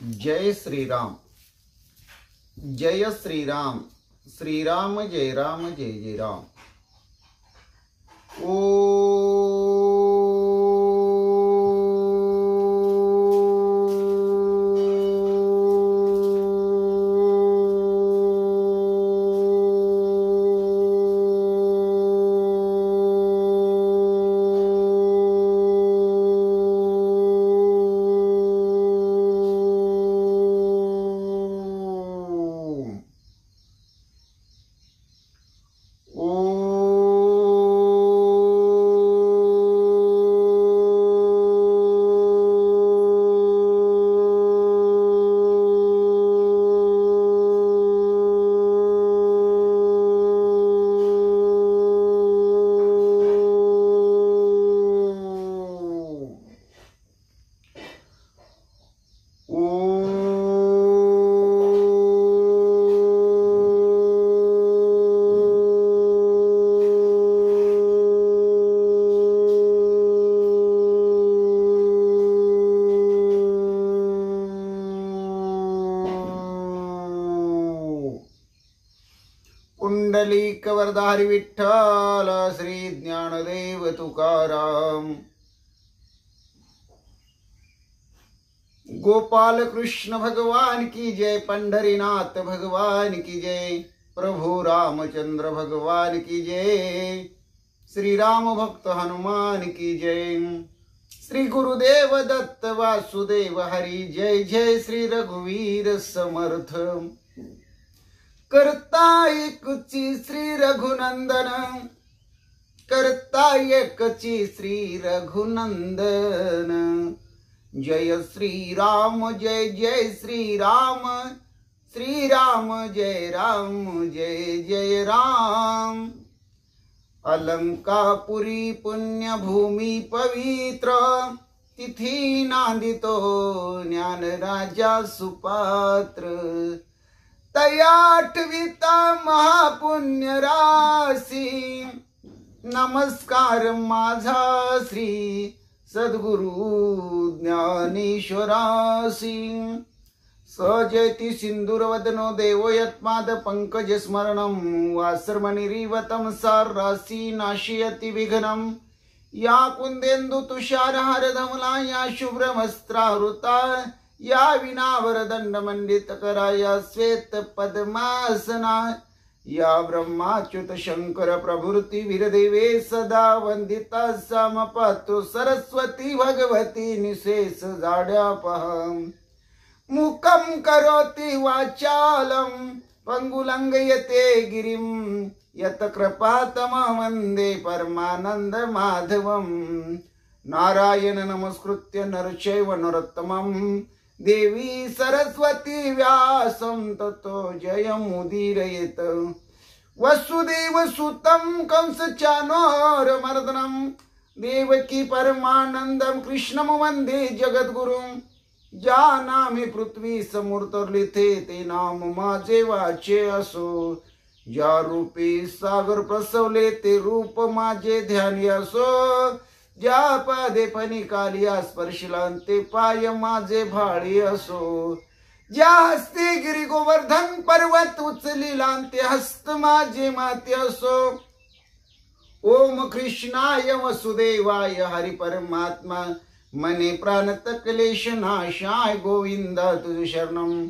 जय श्रीराम, जय श्रीराम, श्रीराम जय राम, जय जय राम। पुंडलिक वरदारी विठ्ठल श्री ज्ञानदेव तुकाराम। गोपाल कृष्ण भगवान की जय, पंढरीनाथ भगवान की जय, प्रभु रामचंद्र भगवान की जय, श्री राम भक्त हनुमान की जय, श्री गुरुदेव दत्त वासुदेव हरि जय जय, श्री रघुवीर समर्थ। करता एकची श्री रघुनंदन, करता एकची श्री रघुनंदन, जय श्री राम जय जय श्री राम, श्री राम जय राम जय जय राम। अलंकापुरी पुण्यभूमी पवित्र, तिथी नांदितो ज्ञान राजा सुपात्र, तयाठविता महापुण्य राशी, नमस्कार माझा श्री सद्गुरु ज्ञानेश्वरासी। सजयति सिंदूरवदनो देवो यत्माद पंकज स्मरणं, वासर्मणिरीवतं सारासी नाशयति विघ्नं, या कुंदेन्दु तुषारहार धवला, या शुभ्रवस्त्रावृता, या विनावरदंड मंडित करा, या श्वेत पद्मासना, या ब्रह्माच्युत शंकर प्रभृति वीरदेवे सदा वंदिता, समपातु सरस्वती भगवती निशेष जाड्यापहं, मुखं करोति वाचालं पंगुलंघयते गिरिं, यत कृपातमं वन्दे परमानंद माधवं। नारायण नमस्कृत्य नरचैव नरोत्तमं, देवी सरस्वती व्यासं ततो जयमुदीरयेत। वसुदेव सुतं कंसचाणूरमर्दनं, देवकी परमानंदं कृष्णं वंदे जगद्गुरुं। जानामि पृथ्वी समुद्रलिथे, ते नाम माझे वाचे असो, ज्या रूपी सागर प्रसवले, ते रूप माझे ध्यानी असो, ज्या पादे फणिकालिया स्पर्शिला, ते पाय माझे भाळी असो, ज्या हस्ते गिरी गोवर्धन पर्वत उचलिला, ते हस्त माझे माते असो। ओम कृष्णाय वसुदेवाय हरि परमात्मा, मने प्राणत क्लेश नाशाय गोविंद तुझ शरणं।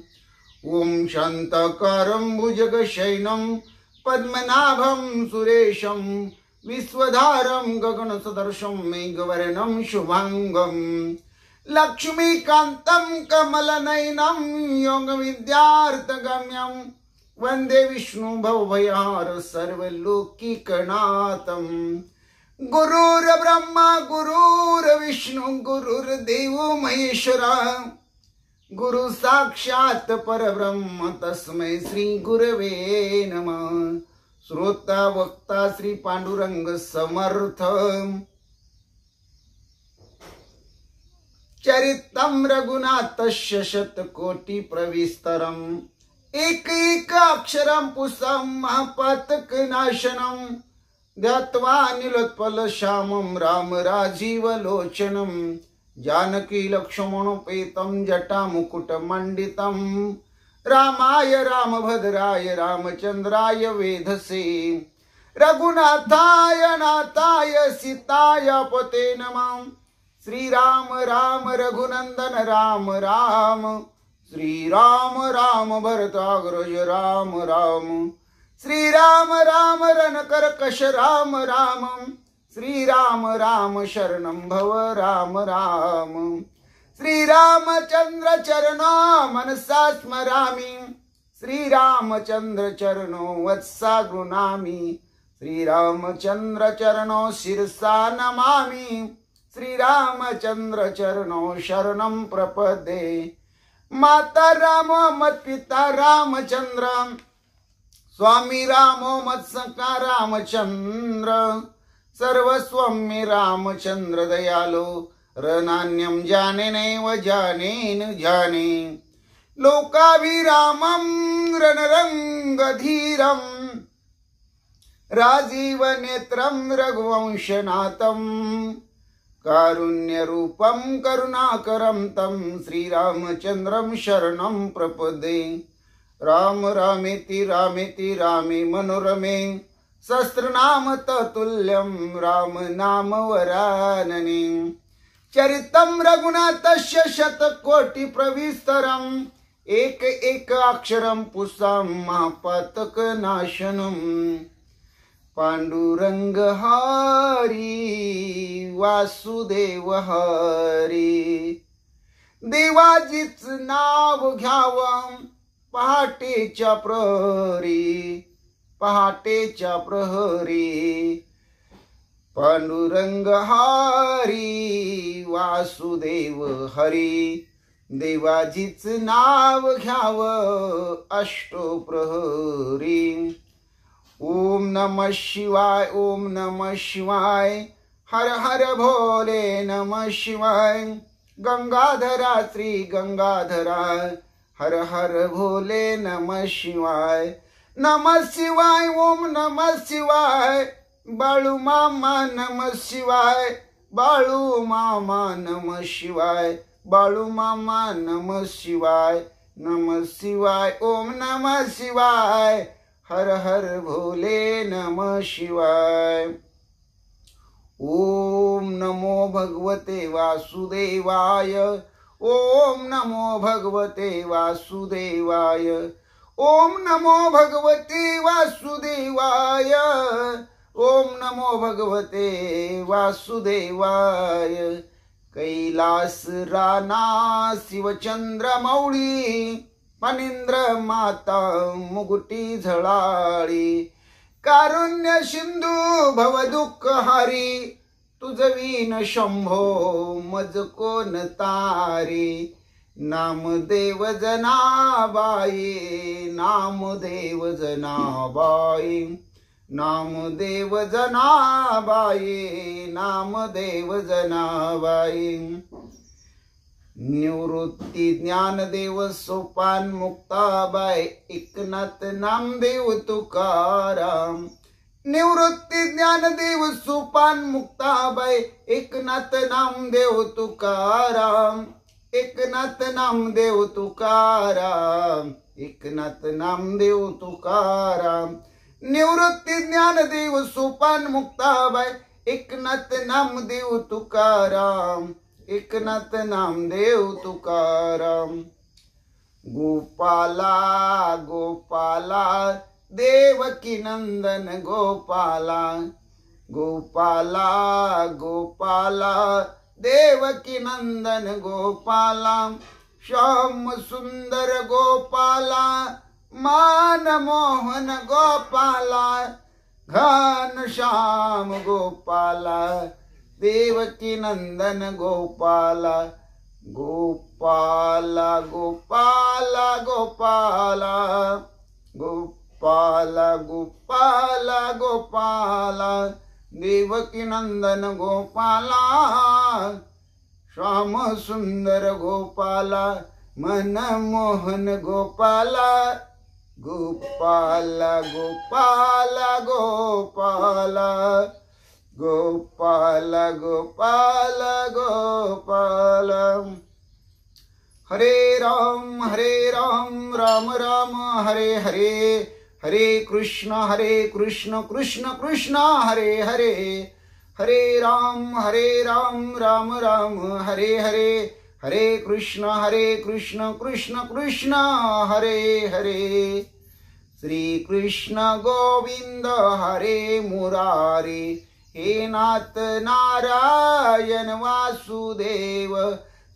ओम शांताकारं भुजगशयनं पद्मनाभं सुरेशं, विश्वधारं गगनसदृशं मेघवर्णं शुभांगं, लक्ष्मीकान्तं कमलनयनं योगविद्यार्थगम्यं, वन्दे विष्णु भवभयहार सर्वलोकीकनाथं। गुरुर्ब्रह्मा गुरुर्विष्णु गुरुर्देवो महेश्वरा, गुरु साक्षात् परब्रह्म तस्मै श्री गुरवे नमः। श्रोता वक्ता श्री पांडुरंग समर्थ, चरितं रघुनाथस्य शतकोटि प्रविस्तरम्, एक एक अक्षरं पुंसां महापातक नाशनं, ध्यात्वा निलोत्पल श्यामं राम राजीव लोचनं, जानकी लक्ष्मणोपेतं जटामुकुटमण्डितं रामाय रामभद्राय रामचन्द्राय वेधसे रघुनाथाय नाथाय सीताय पते नमः। श्रीराम राम रघुनंदन राम राम, श्रीराम राम भरताग्रज राम राम, श्रीराम राम रणकर्कश राम राम, श्रीराम राम शरणं भव राम राम। श्रीरामचंद्र चरणो मनसा स्मरामि, श्रीरामचंद्र चरणो वत्सा गृह्णामि, श्रीरामचंद्र चरणो शिरसा नमामि, श्रीरामचंद्र चरणो शरणं प्रपद्ये। माता रामो मत्पिता रामचंद्र, स्वामी रामो मत्सखा रामचंद्र, सर्वस्वं मे रामचंद्र दयालो, रणान्यं जाने नैव जाने न जाने। लोकाभिरामं रणरंगधीरं, राजीव नेत्रं रघुवंशनाथं, कारुण्यरूपं करुणाकरं तं श्रीरामचन्द्रं शरणं प्रपद्ये। राम रामेति रामेति रामे मनोरमे, सहस्रनाम तत्तुल्यं राम नाम वरानने। चरितं रघुनाथस्य शतकोटि प्रविस्तरम्, एक एक अक्षरं पुंसां महापातकनाशनम्। पांडुरंग हरी वासुदेव हरी, देवाजीच नाव घ्यावं पहाटेच्या प्रहरी, पहाटेच्या प्रहरी। पांडुरंग हरी वासुदेव हरी, देवाजीच नाव घ्यावं अष्टप्रहरी। ओम नमः शिवाय, ओम नमः शिवाय, हर हर भोले नमः शिवाय। गंगाधरा श्री गंगाधरा, हर हर भोले नमः शिवाय। नमः शिवाय, ओम नमः शिवाय, बाळू मामा नमः शिवाय, बाळू मामा नमः शिवाय, बाळू मामा नमः शिवाय, नमः शिवाय, ओम नमः शिवाय, हर हर भोले नमः शिवाय। ओम नमो भगवते वासुदेवाय, ओम नमो भगवते वासुदेवाय, ओम नमो भगवते वासुदेवाय, ओम नमो भगवते वासुदेवाय। कैलास राना शिवचंद्र मौळी, फणींद्र माता मुकुटी झळाळी। कारुण्य सिंधू भव दुःख हारी, तुझवीन शंभो मज कोण तारी। नामदेव जनाबाई, नामदेव जनाबाई, नामदेव जनाबाई, नामदेव जनाबाई। निवृत्ती ज्ञानदेव सोपान मुक्ताबाई, एकनाथ नामदेव तुकाराम। निवृत्ती ज्ञानदेव सोपान मुक्ताबाई, एकनाथ नामदेव तुकाराम, एकनाथ नामदेव तुकाराम, एकनाथ नामदेव तुकाराम। निवृत्ती ज्ञानदेव सोपान मुक्ताबाई, एकनाथ नामदेव तुकाराम, एकनाथ नामदेव तुकाराम। गोपाला गोपाला देवकी नंदन गोपाला, गोपाला गोपाला देवकी नंदन गोपाला। श्याम सुंदर गोपाला, मान मोहन गोपाला, घन श्याम गोपाला, देवकी नंदन गोपाला। गोपाला गोपाला गोपाला, गोपाला गोपाला गोपाला, देवकी नंदन गोपाला। श्याम सुंदर गोपाला, मन मोहन गोपाला, गोपाला गोपाला गोपाला, गोपाल गोपाल गोपाल। हरे राम राम राम हरे हरे, हरे कृष्ण कृष्ण कृष्ण हरे हरे, हरे राम राम राम हरे हरे, हरे कृष्ण कृष्ण कृष्ण हरे हरे। श्री कृष्ण गोविंद हरे मुरारी, हे नाथ नारायण वासुदेव।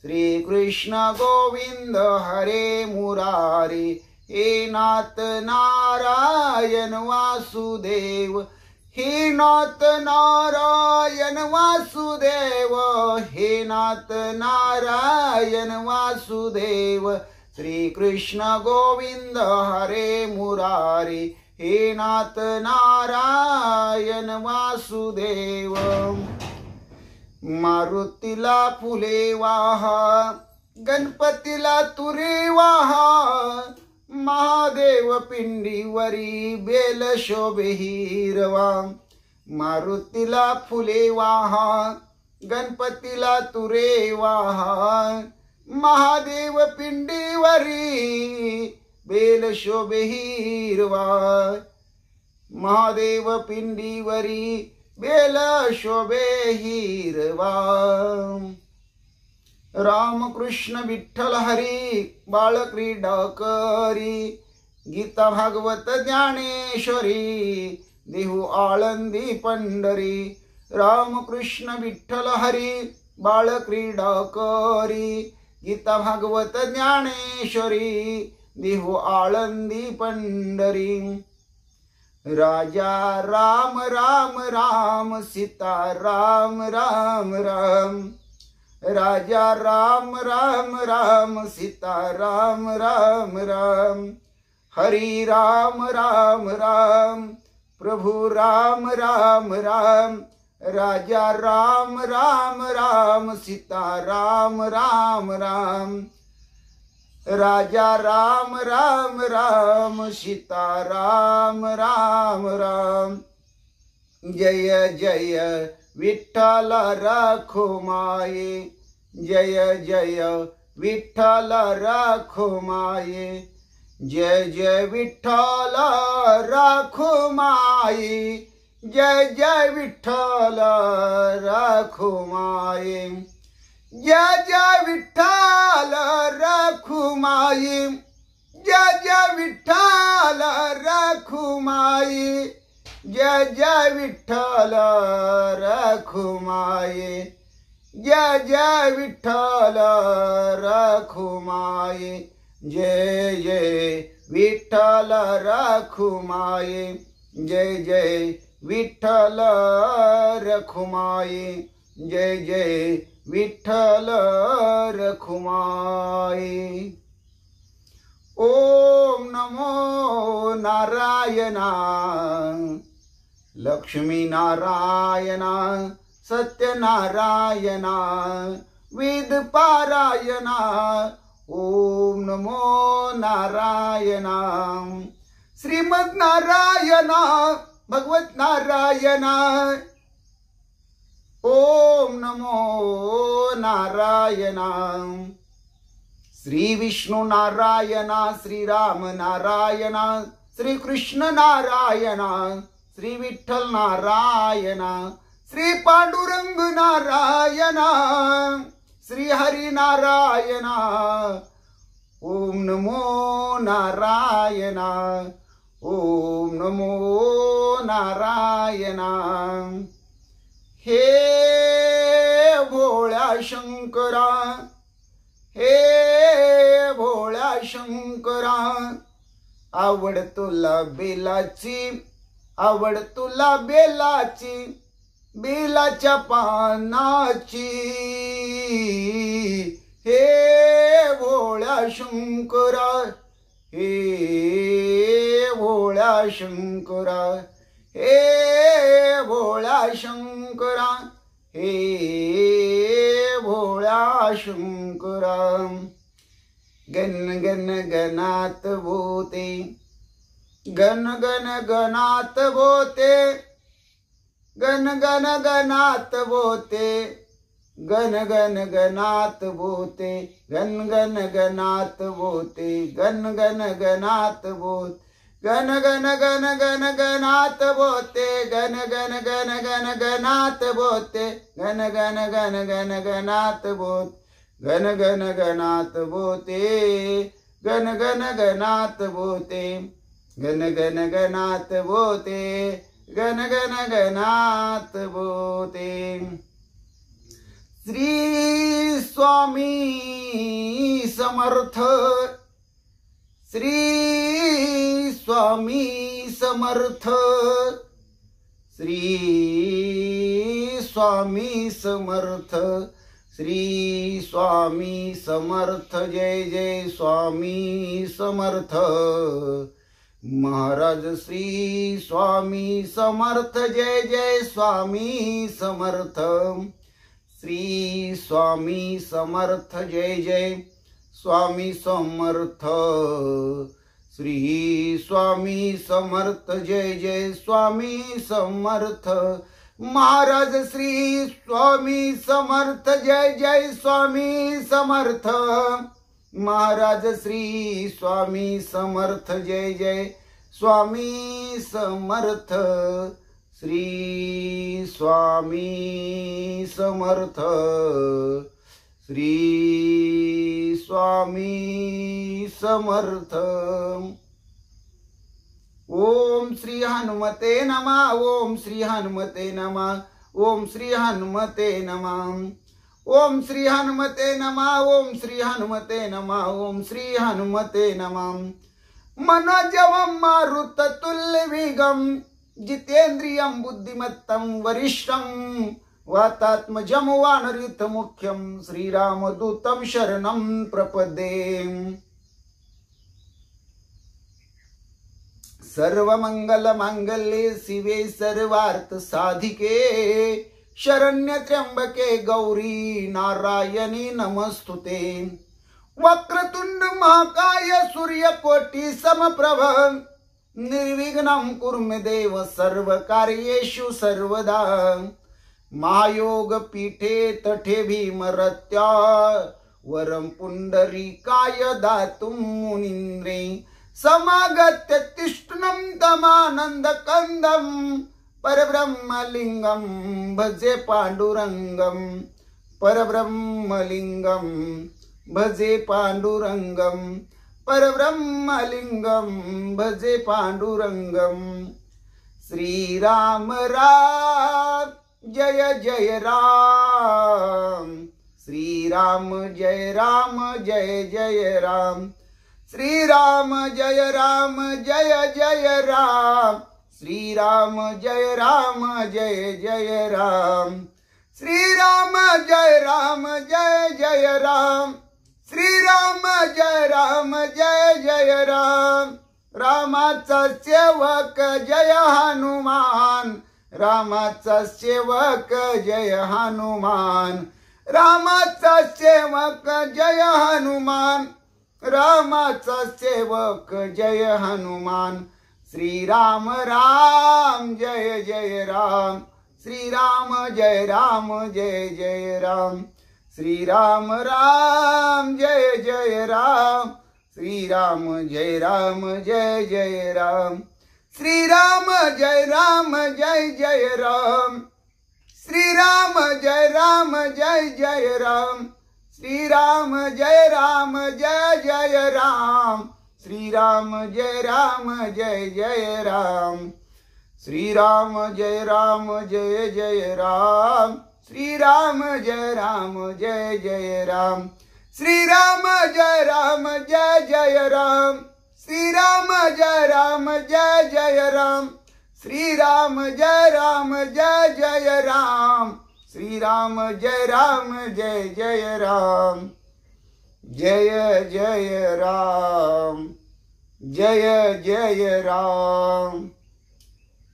श्री कृष्ण गोविंद हरे मुरारी, हे नाथ नारायण वासुदेव, हे नाथ नारायण वासुदेव, हे नाथ नारायण वासुदेव। श्री कृष्ण गोविंद हरे मुरारी, हे नाथ नारायण वासुदेव। मारुतीला फुले वाहा, गणपतीला तुरे वाहा, महादेव पिंडीवरी बेल शोभे हिरवा। मारुतीला फुले वाहा, गणपतीला तुरे वाहा, महादेव पिंडीवरी बेल शोभे हिरवा। महादेव पिंडीवरी बेल शोभे हिरवा। राम कृष्ण विठ्ठल हरी बाळ क्रीडा करी, गीता भागवत ज्ञानेश्वरी देहू आळंदी पंढरी। राम कृष्ण विठ्ठल हरी बाळ क्रीडा करी, गीता भागवत ज्ञानेश्वरी देहू आळंदी पंढरी। राजा राम राम राम, सीता राम राम राम, राजा राम राम राम, सीता राम राम राम। हरि राम राम राम, प्रभु राम राम राम, राजा राम राम राम, सीता राम राम राम। राजा राम राम राम, सीता राम राम राम। जय जय विठ्ठल रखुमाई, जय जय विठ्ठल रखुमाई, जय जय विठ्ठल रखुमाई, जय जय विठ्ठल रखुमाई, जय जय विठ्ठल रखुमाई, जय जय विठ्ठल रखुमाई, जय जय विठ्ठल रखुमाई, जय जय विठ्ठल रखुमाई, जय जय विठ्ठल रखुमाई, जय जय विठ्ठल रखुमाई, जय जय विठ्ठल रखुमाई। ओम नमो नारायणा, लक्ष्मी नारायणा, सत्यनारायणा, वेद पारायणा। ओम नमो नारायणा, श्रीमद नारायणा, भगवत नारायणा। ओम नमो नारायणा, श्री विष्णु नारायणा, श्री राम नारायणा, श्री कृष्ण नारायणा, श्री विठ्ठल नारायणा, श्री पांडुरंग नारायणा, श्री हरि नारायणा। ओम नमो नारायणा, ओम नमो नारायणा। हे भोळ्या शंकरा, हे भोळ्या शंकरा, आवड तुला बेलाची, आवड तुला बेलाची, बेलाच्या पानाची। हे भोळ्या शंकरा, हे भोळ्या शंकरा, हे भोळ्या शंकरा, हे भोळ्या शंकरा। गण गण गणात बोते, गण गण गणात बोते, गण गण गणात बोते, गण गण गणात बोते, गण गण गणात बोते, गण गण गणात बोत, गण गण गण गण गणात बोते, गण गण गण गण गणात बोते, गण गण गण गण गणात बोत, गण गण गणात बोते, गण गण गणात बोते, गण गण गणात बोते, गण गण गणात बोते. श्री स्वामी समर्थ, श्री स्वामी समर्थ, श्री स्वामी समर्थ, श्री स्वामी समर्थ. जय जय स्वामी समर्थ महाराज. श्री स्वामी समर्थ. जय जय स्वामी समर्थ. श्री स्वामी समर्थ. जय जय स्वामी समर्थ. श्री स्वामी समर्थ. जय जय स्वामी समर्थ महाराज. श्री स्वामी समर्थ. जय जय स्वामी समर्थ महाराज. श्री स्वामी समर्थ. जय जय स्वामी समर्थ. श्री स्वामी समर्थ. श्री स्वामी समर्थ. ओम श्री हनुमते नमः. ओम श्री हनुमते नमः. ओम श्री हनुमते नमः. ओम श्री हनुमते नमः. ओम श्री हनुमते नमः. ओम श्री हनुमते नमः. मनोजवं मारुततुल्यवेगं जितेन्द्रियं बुद्धिमत्तं वरिष्ठं वातात्मजं वानरयुतमुख्यं श्रीरामदूतं शरणं प्रपद्ये. सर्वमंगलमांगल्ये शिवे सर्वार्थ साधिके शरण्य त्र्यंबके गौरी नारायणी नमस्तुते. वक्रतुंड महाकाय सूर्यकोटि समप्रभ निर्विघ्नं कुरु मे देव सर्वकार्येषु सर्वदा. महायोग पीठे तठे भीमरत्या वरं पुंडरीकाय दातुं मुनीन्द्रे समागत्य तिष्ठनं तमानन्दकन्दं परब्रह्मलिंगं भजे पांडुरंगं. परब्रह्मलिंगं भजे पांडुरंगं. परब्रह्मलिंगं भजे पांडुरंगं. श्रीराम राम जय जय राम. श्रीराम जय राम जय जय राम. श्रीराम जय राम जय जय राम. श्रीराम जय राम जय जय राम. श्रीराम जय राम जय जय राम. श्रीराम जय राम जय जय राम. रामाचा सेवक जय हनुमान. रामाचा सेवक जय हनुमान. रामाचा सेवक जय हनुमान. रामाचा सेवक जय हनुमान. श्रीराम राम जय जय राम. श्रीराम जय राम जय जय राम. श्रीराम राम जय जय राम. श्रीराम जय राम जय जय राम. श्रीराम जय राम जय जय राम. श्रीराम जय राम जय जय राम. श्रीराम जय राम जय जय राम. श्रीराम जय राम जय जय राम. श्रीराम जय राम जय जय राम. श्रीराम जय राम जय जय राम. श्रीराम जय राम जय जय राम. श्रीराम जय राम जय जय राम. श्रीराम जय राम जय जय राम. श्रीराम जय राम जय जय राम. जय जय राम. जय जय राम.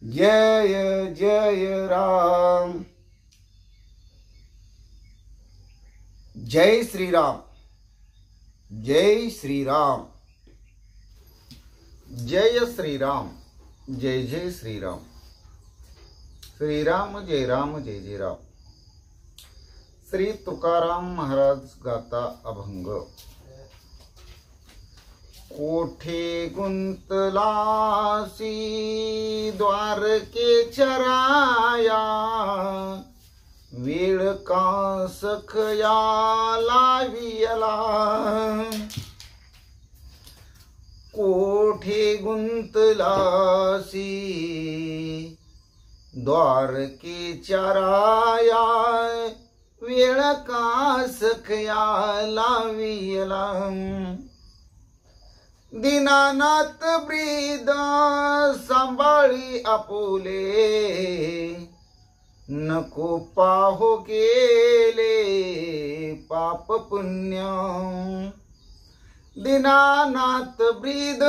जय जय राम. जय श्री राम. जय श्री राम. जय श्री राम. जय जय श्री राम. श्रीराम जय राम जय जय राम. श्री तुकाराम महाराज गाता अभंग. कोठे गुंतलासी द्वारकेच्या राया, वेळ का सखया लावियला. कोठे गुंतलासी द्वारकेच्या राया, वेळ का सखया लावियला. दीनानाथ ब्रीद सांभाळी आपुले, नको पाहो गेले पाप पुण्य. दीनानाथ ब्रीद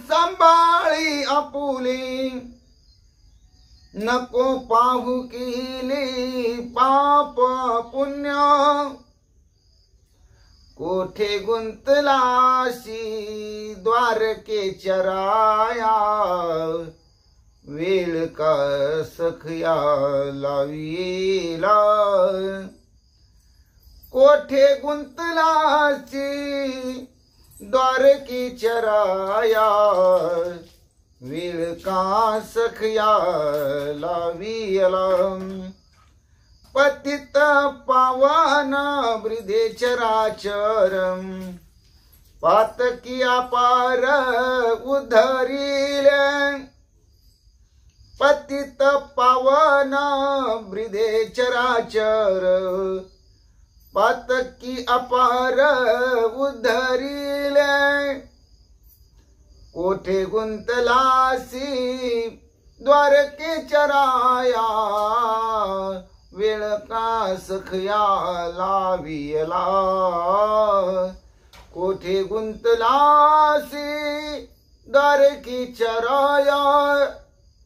सांभाळी आपुले, नको पाहू केले पाप पुण्य. कोठे गुंतलासी द्वारकेच्या राया, वेळ का सखया लाविला. कोठे गुंतलासी द्वारकेच्या राया, वेळ का सखया लावियला. पतित पावन वृद्धे चराचरम, पातकी अपार उद्धरिले. पतित पावन वृद्धे चराचर, पातकी अपार उद्धरिले. कोठे गुंतलासी द्वारकेच्या राया, वेळ का सखया लावियला. कोठे गुंतलासी द्वारकेच्या राया,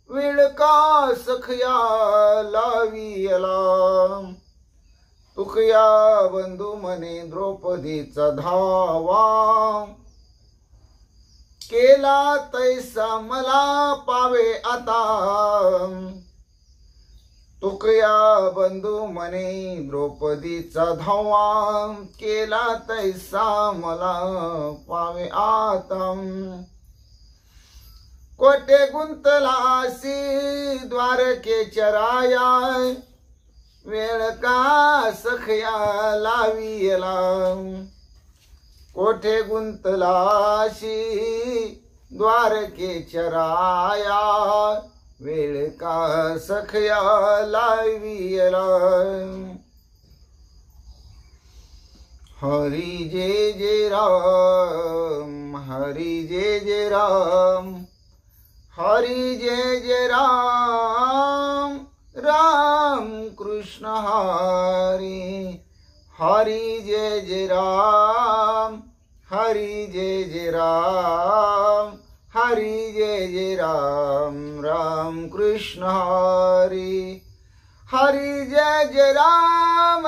वेळ का सखया लावियला. तुकया बंधू मने द्रौपदीचा धावा, केला तैसा मला पावे आता. तुकया बंधू मने द्रौपदीचा धावा, केला तैसा मला पावे आता. कोठे गुंतलासी द्वारकेच्या राया, वेळ का सखया लावियला. कोठे गुंतलासी द्वारकेच्या राया, वेळ का सखया लावियला. हरी जय जय राम, हरी जय जय राम, हरी जय जय राम. राम कृष्ण हरी, हरी जय जय राम, हरी जय जय राम, हरी जय जय राम. राम कृष्ण हरी, हरी जय जय राम,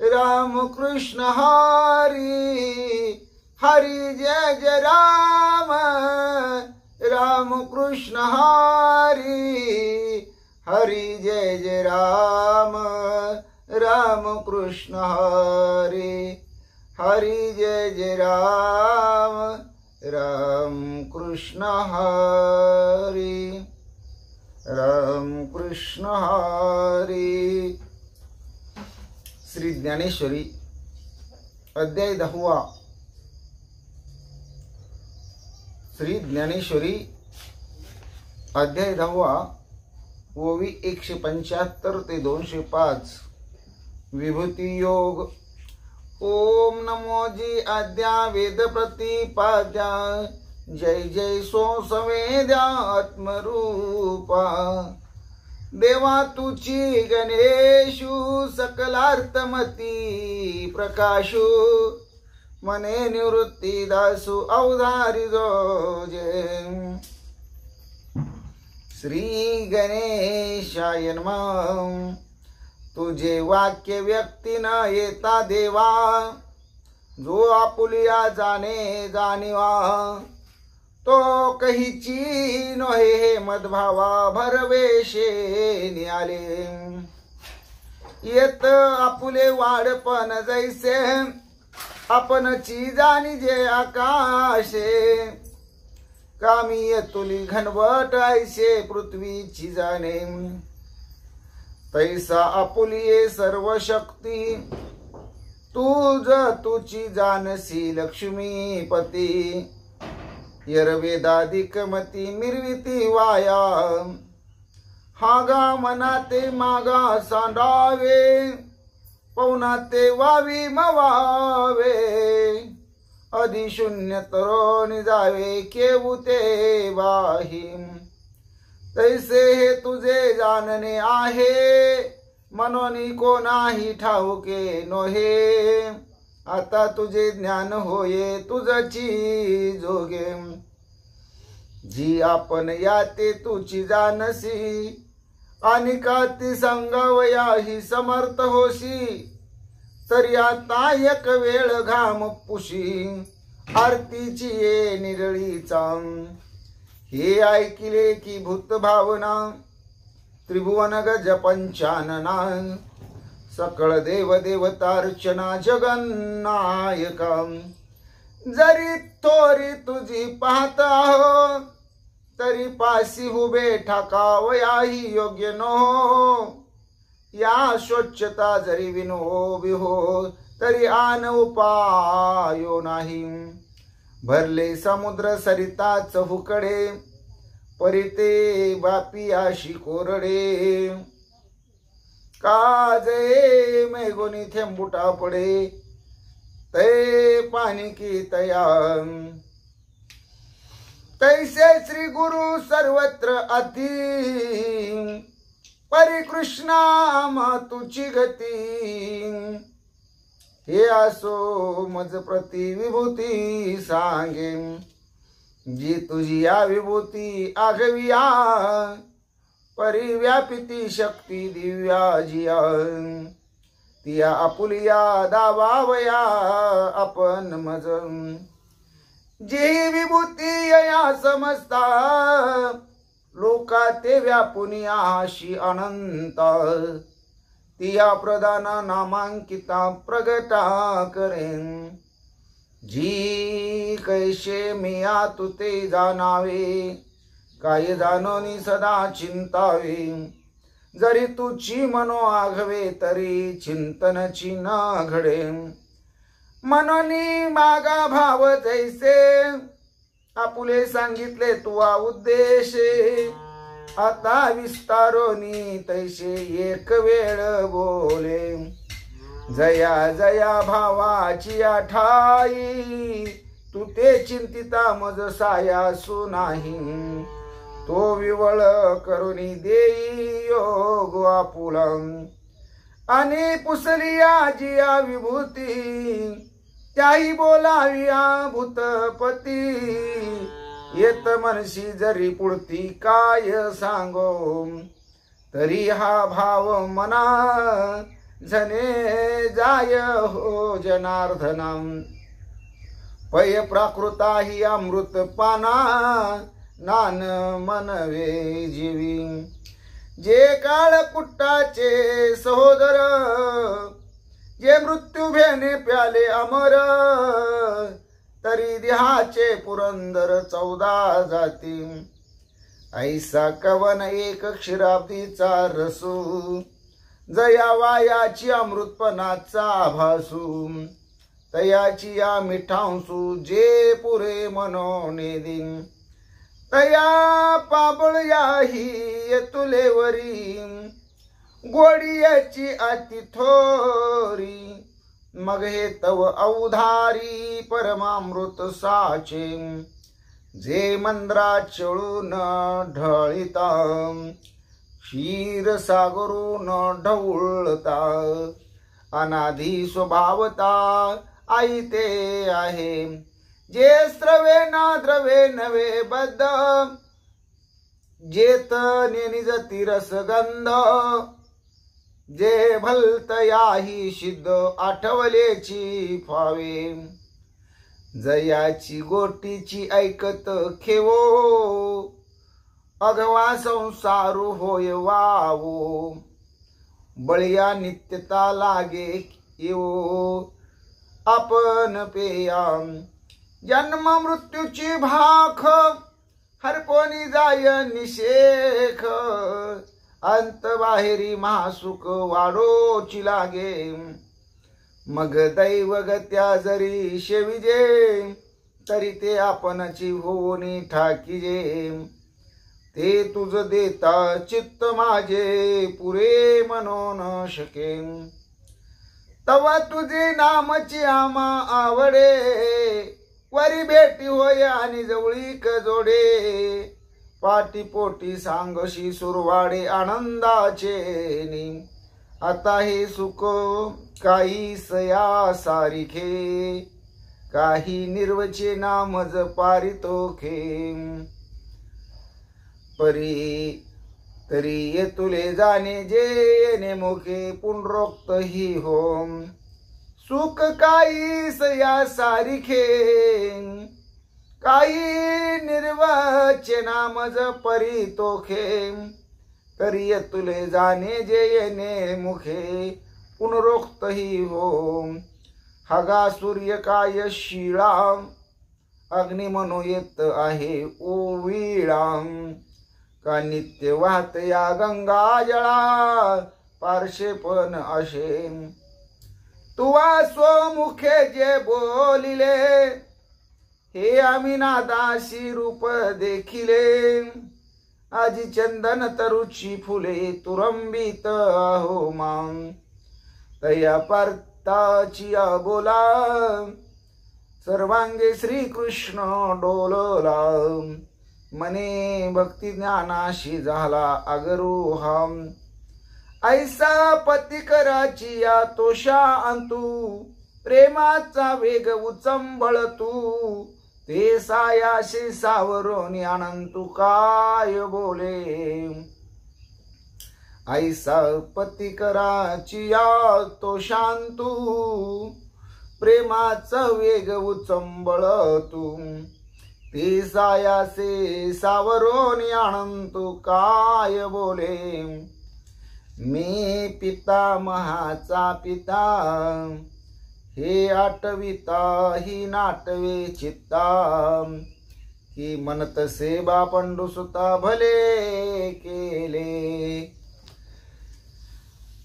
राम कृष्ण हरी, हरी जय जय राम, राम कृष्ण हरी, हरी जय जय राम, राम कृष्ण हरी, हरी जय जय राम, राम कृष्ण हरी, राम कृष्ण हरी. श्री ज्ञानेश्वरी अध्याय 10. श्री ज्ञानेश्वरी अध्याय 10, ओवी 175 ते 205. विभूती योग. ओम नमो जी आद्या वेद प्रतिपाद्या, जय जय सो संवेद्या आत्मरूपा. देवा तुची गणेशु सकलार्थमती प्रकाशु, मने निवृत्ती दासु अवधारी जोजे. श्री गणेशाय नमः. तुझे वाक्य व्यक्ती न येता देवा, जो आपुलिया जाणे जाणीवा. तो कहीची नोहे हे मधभावा भरवेशे नियाले येत आपुले वाढपण जैसे आपणची जाणी जे आकाशे कामी येतुली घनवट ऐसे पृथ्वीची जाणे तैसा आपुलिये सर्व शक्ती तुझी जानसी लक्ष्मीपती यरवेदादिक मती मिरविती वाया हागा मनाते मागा सांडावे पवनाते वावी मवावे अधिशून्य तरोनी जावे केवुते वाही तैसे हे तुझे जाणणे आहे मनोनी कोणाही ठाऊके नोहे आता तुझे ज्ञान होये तुझची जोगे जी आपण याते तुझी जानसी आणि का ती सांगावयाही समर्थ होशी तरी आता एक वेळ घाम पुशी आरतीची ये निरळीचा हे ऐकिले की भूत भावना त्रिभुवन गज पंचानना सकळ देव देवतार्चना जगन्नायका जरी थोरी तुझी पाहत आहो तरी पासी उभे ठाकावयाही योग्य नो या स्वच्छता जरी विनो विहो तरी आन उपायो नाही भरले समुद्र सरिताच हुकडे परिते बापी आशी कोरडे काजे मेघोनी थेंबुटा पडे ते पाणी की तया तैसे श्री गुरु सर्वत्र अति परिकृष्णा तुची गती हे असो मज प्रति विभूती सांगे जी तुझी या विभूती आगविया परिव्यापिती शक्ती दिव्या जिया तिया आपुलिया दावावया आपण मज जी विभूती या समजता लोका ते व्यापुनी आशी अनंत तिया प्रधान नामांकिता प्रगटा करेन जी कैसे मिया तुते जाणावे काय जाणोनी सदा चिंतावे जरी तुची मनो आघवे तरी चिंतनची न घडे मनोनी मागा भाव जैसे आपुले सांगितले तुवा उद्देशे आता विस्तारोनी तैसे एक वेळ बोले जया जया भावाची आठाई तू ते चिंतिता मज सायासू नाही तो विवळ करुणी देई योग आपुला आणि पुसलिया जिया विभूती त्याही बोलाविया भूतपती येत मनशी जरी पुढती काय सांगो तरी हा भाव मना जने जाय हो जनार्दना पय प्राकृता ही अमृत पाना नान मनवे जीवी जे काळ कुट्टाचे सहोदर जे मृत्यू भेने प्याले अमर तरी देहाचे पुरंदर 14 जाती ऐसा कवन एक क्षीराब्दीचा रसू जया वायाची अमृतपणाचा आभासू तयाची या मिठांसू जे पुरे मनोने दिन तया पाबळ याही तुलेवरी गोडियाची अति थोरी मग हे तव अवधारी परमामृत साचे जे मंद्रा चळून ढळिता क्षीर सागरून ढवळता अनादी स्वभावता आई ते आहे जे स्रवे ना द्रवे नवे बद्ध जेत निजती रसगंध जे भलत याही सिद्ध आठवलेची फावे जयाची गोटीची ऐकत खेवो, अघवा संसारू होय वावो, बळिया नित्यता लागे येवो, आपण पेया जन्म मृत्यूची भाख, हरपोनी जाय निशेख, अंत बाहेरी महासुख वाढोची लागे, मग दैवगत्या जरी शेविजे, तरी ते आपणची होनी ठाकीजे, ते तुझ देता चित्त माझे पुरे म्हणून शके, तवा तुझे नामची आमा आवडे, वरी भेटी होय आणि जवळीक जोडे, पाटी पोटी सांगशी सुरवाडे आनंदाचे नि, आता हे सुख काही सया सारिखे, काही निर्वचे नाम जपारितोखे, परी तरी ये तुले जाणे जे येणे मोके, पुनरोक्त ही होम सुख काही सया सारिखे, काही निर्वचे नाम जपरितोखे, तरी ये तुले जाणे जे येणे मुखे, पुनरोक्त ही होम, हगा सूर्य काय शिळा, अग्नि मनो येत आहे ओविळा, का नित्य वाहत या गंगा जळा, पारशे पण असे, तुवा स्वमुखे जे बोलिले, हे आम्ही नादाशी रूप देखिले, आजी चंदन तरुची फुले तुरंबित हो मां, तया परताची बोला, सर्वांगे श्री कृष्ण डोलला, मने भक्ती ज्ञानाशी झाला अगरोहा, ऐसा पती कराची या तोषा अंतू, प्रेमाचा वेग उचंबळ तू, ते सायाशी सावरोनी अनंतू काय बोले, ऐसा पती कराची या तो शांतू, प्रेमाचा वेग उचंबळ तू, ते सायासे सावरोनी अनंतू काय बोले, मी पितामहाचा पिता, हे आठविता ही नाटवे चित्ता, ही मनतसे बापंडू सुता भले केले,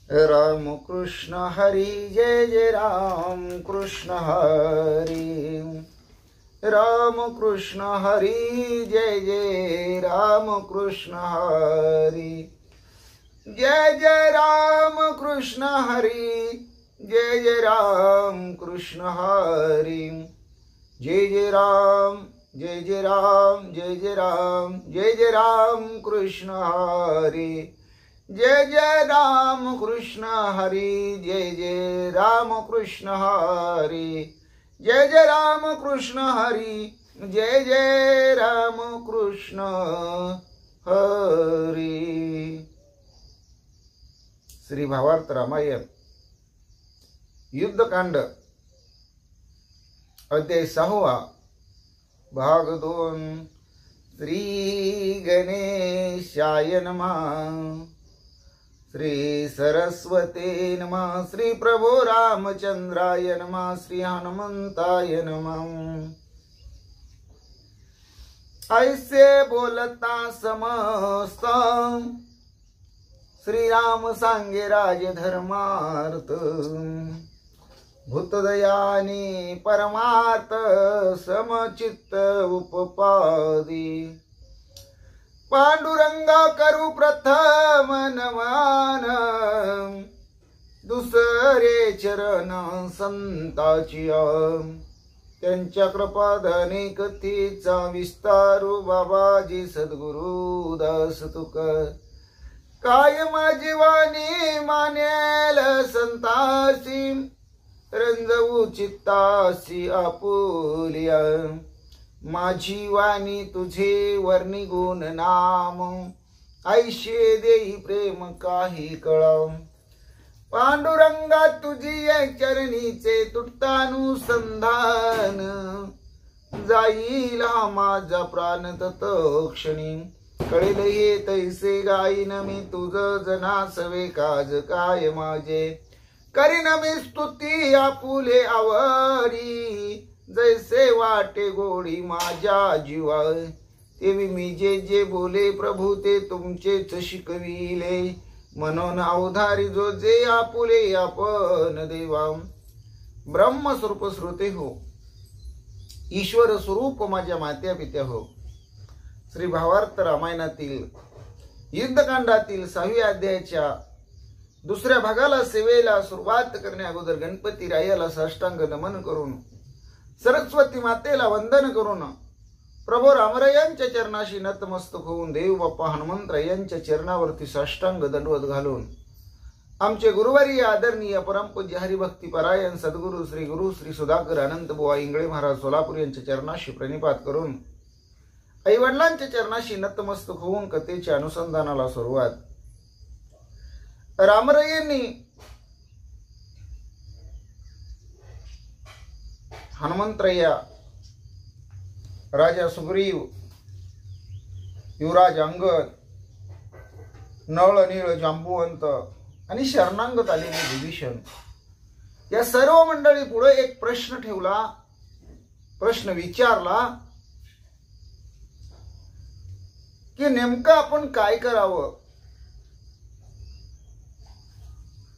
राम कृष्ण हरी जय जय राम कृष्ण हरी, राम कृष्ण हरी जय जय राम कृष्ण हरी, जय जय राम कृष्ण हरी, जय जय राम कृष्ण हरी, जय जय राम जय जय राम जय जय राम, जय जय राम कृष्ण हरी, जय जय राम कृष्ण हरी, जय जय राम कृष्ण हरी, जय जय राम कृष्ण हरी, जय जय राम कृष्ण हरी। श्री भावार्थ रामायण युद्धकांड अध्याय 6 भाग 2। श्री गणेशाय नमः, श्री सरस्वते नमः, श्री प्रभु रामचंद्राय नमः, श्री हनुमंताय नमः। ऐसे बोलता समस्त श्री राम सांगे राजधर्मार्थ, भूतदयानी परमार्थ समचित्त उपपादी। पांडुरंगा करू प्रथम नमन, दुसरे चरण संताची, त्यांच्या कृपाधने कथेचा विस्तारू बाबाजी सद्गुरु दास तुक। काय माझी वाणी मानेल संतासी, रंजवू चित्तासी आपुलिया। माझी वाणी तुझे वर्णी गुण नाम, ऐशे देई प्रेम काही कळाव। पांडुरंगा तुझी चरणीचे तुटतानुसंधान, जाईल हा माझा प्राण तत क्षणी, कळेल हे तैसे गाईन मी तुझ जनासवे काज काय माझे, करीन मी स्तुती आपुले आवरी, जैसे वाटे गोडी माझ्या जीवा, तेवी मी जे जे बोले प्रभू ते तुमचेच शिकविले, म्हणून अवधारी जो जे आपुले आपण देवा, ब्रह्मस्वरूप श्रोते हो, ईश्वर स्वरूप माझ्या मात्या पित्या हो. श्री भावार्थ रामायणातील युद्धकांडातील 6व्या अध्यायाच्या दुसऱ्या भागाला सेवेला सुरुवात करण्या अगोदर गणपती रायाला साष्टांग नमन करून, सरस्वती मातेला वंदन करून, प्रभू रामरायांच्या चरणाशी नतमस्तक होऊन देव बाप्पा हनुमंतरायांच्या चरणावरती साष्टांग दंडवत घालून, आमचे गुरुवारी आदरणीय परमपूज्य हरिभक्ती परायण सद्गुरु श्री गुरु श्री सुधाकर अनंत बुवा इंगळे महाराज सोलापूर यांच्या चरणाशी प्रणिपात करून, आई वडिलांच्या चरणाशी नतमस्तक होऊन कथेच्या अनुसंधानाला सुरुवात. रामरायांनी हनुमंतराया, राजा सुग्रीव, युवराज अंगद, नळ नीळ जांबुवंत आणि शरणांगत आलेले विभीषण या सर्व मंडळी पुढे एक प्रश्न ठेवला, प्रश्न विचारला की नेमकं आपण काय करावं.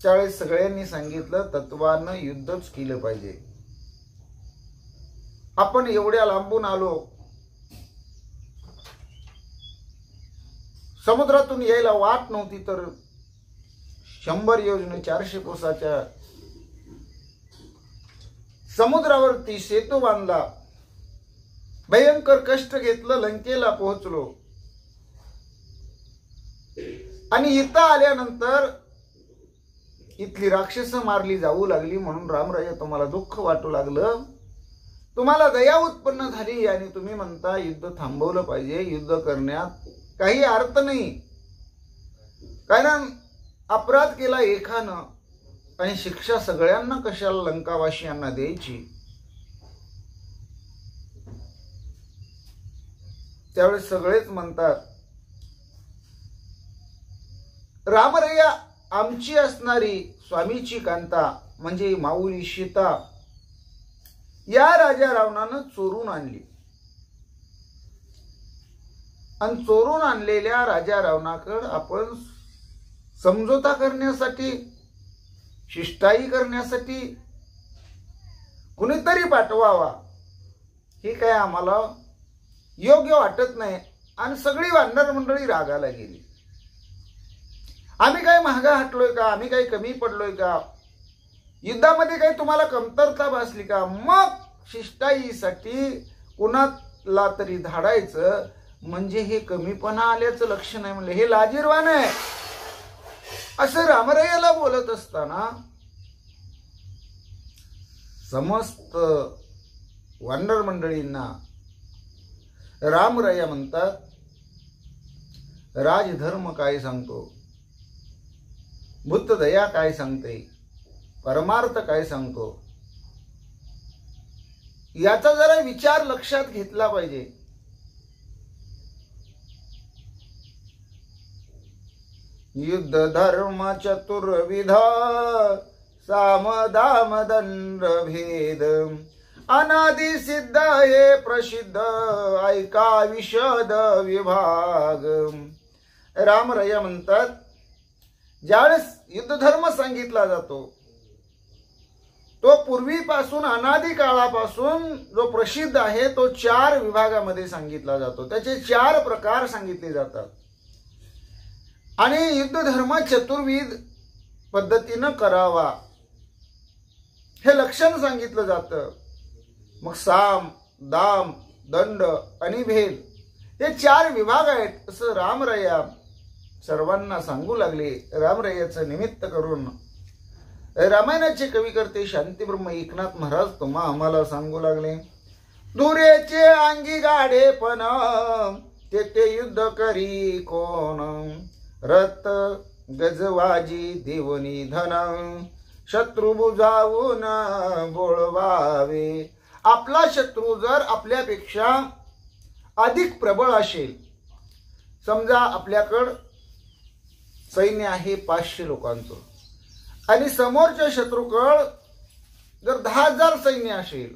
त्यावेळेस सगळ्यांनी सांगितलं तत्वानं युद्धच केलं पाहिजे. आपण एवढ्या लांबून आलो, समुद्रातून यायला वाट नव्हती तर 100 योजने 400 कोसाच्या समुद्रावरती सेतू बांधला, भयंकर कष्ट घेतलं, लंकेला पोहोचलो आणि इथं आल्यानंतर इथली राक्षस मारली जाऊ लागली, म्हणून रामराया तुम्हाला दुःख वाटू लागलं, तुम्हाला दया उत्पन्न झाली आणि तुम्ही म्हणता युद्ध थांबवलं पाहिजे, युद्ध करण्यात काही अर्थ नाही, कारण अपराध केला एकानं आणि शिक्षा सगळ्यांना कशाला लंकावासियांना द्यायची. त्यावेळेस सगळेच म्हणतात रामराया आमची असणारी स्वामीची कांता म्हणजे माऊली सीता या राजा रावणानं चोरून आणली आणि चोरून आणलेल्या राजा रावणाकडे आपण समझोता करण्यासाठी, शिष्टाई करण्यासाठी कुणीतरी पाठवावा, हे काय आम्हाला योग्य वाटत नाही. आणि सगळी वानर मंडळी रागाला गेली. आम्ही काय महागा हटलोय का, आम्ही काही कमी पडलोय का, युद्धामध्ये काही तुम्हाला कमतरता भासली का, मग शिष्टाईसाठी कुणाला तरी धाडायचं म्हणजे हे कमीपणा आल्याचं लक्षण आहे. म्हणले हे लाजीरवान आहे. असं रामरायाला बोलत असताना समस्त वानर मंडळींना रामराया म्हणतात राजधर्म काय सांगतो, बुद्ध दया काय सांगते, परमार्थ काय सांगतो, याचा जरा विचार लक्षात घेतला पाहिजे. युद्ध धर्म चतुर्विध साम दाम दंड भेद अनादि सिद्ध हे प्रसिद्ध ऐका विशद विभाग. रामराया म्हणतात ज्यावेळेस युद्ध धर्म सांगितला जातो तो पूर्वीपासून अनादि काळापासून जो प्रसिद्ध आहे तो 4 विभागामध्ये सांगितला जातो. त्याचे 4 प्रकार सांगितले जातात आणि युद्ध धर्म चतुर्विध पद्धतीनं करावा हे लक्षण सांगितलं जातं. मग साम दाम दंड आणि भेद हे 4 विभाग आहेत असं रामराया सर्वांना सांगू लागले. रामरायाचं निमित्त करून रामायणाचे कविकर्ते शांतीब्रह्म एकनाथ महाराज तुम्हा आम्हाला सांगू लागले. दुरेचे अंगी गाढेपण तेथे युद्ध करी कोण, रथ गजवाजी देवनी धन शत्रु बुजावून बोळवावे, आपला शत्रू जर आपल्यापेक्षा अधिक प्रबळ असेल, समजा आपल्याकडं सैन्य आहे 500 लोकांचं आणि समोरच्या शत्रूकडं जर 10,000 सैन्य असेल,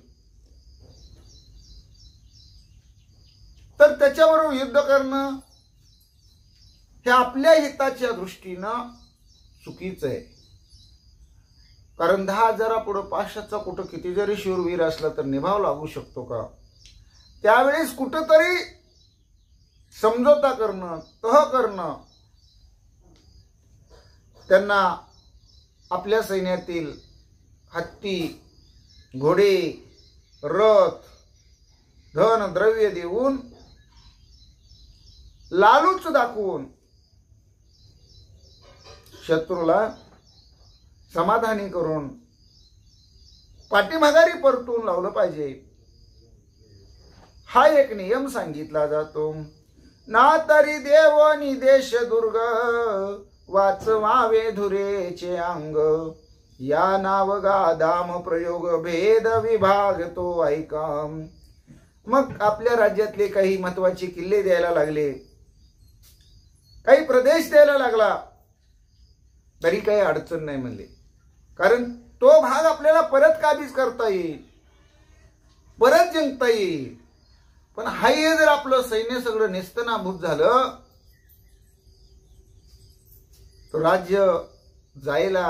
तर त्याच्याबरोबर युद्ध करणं हे आपल्या हिताच्या दृष्टीनं चुकीचं आहे. कारण 10,000 पुढे 500चा कुठं किती जरी शूरवीर असला तर निभाव लागू शकतो का? त्यावेळेस कुठंतरी समझोता करणं, तह करणं, त्यांना आपल्या सैन्यातील हत्ती, घोडे, रथ, धन द्रव्य देऊन, लालूच दाखवून शत्रूला समाधानी करून पाठीमाघारी परतून लावलं पाहिजे. हा एक नियम सांगितला जातो. ना तरी देवनी देश दुर्ग, वाचवावे धुरेचे अंग, या नावगा दाम प्रयोग भेद विभाग तो ऐका. मग आपल्या राज्यातले काही महत्वाचे किल्ले द्यायला लागले, काही प्रदेश द्यायला लागला, तरी काही अडचण नाही म्हणले. कारण तो भाग आपल्याला परत काबीज करता येईल, परत जिंकता येईल. पण हाय जर आपलं सैन्य सगळं नेस्तनाभूत झालं, तो राज्य जायला,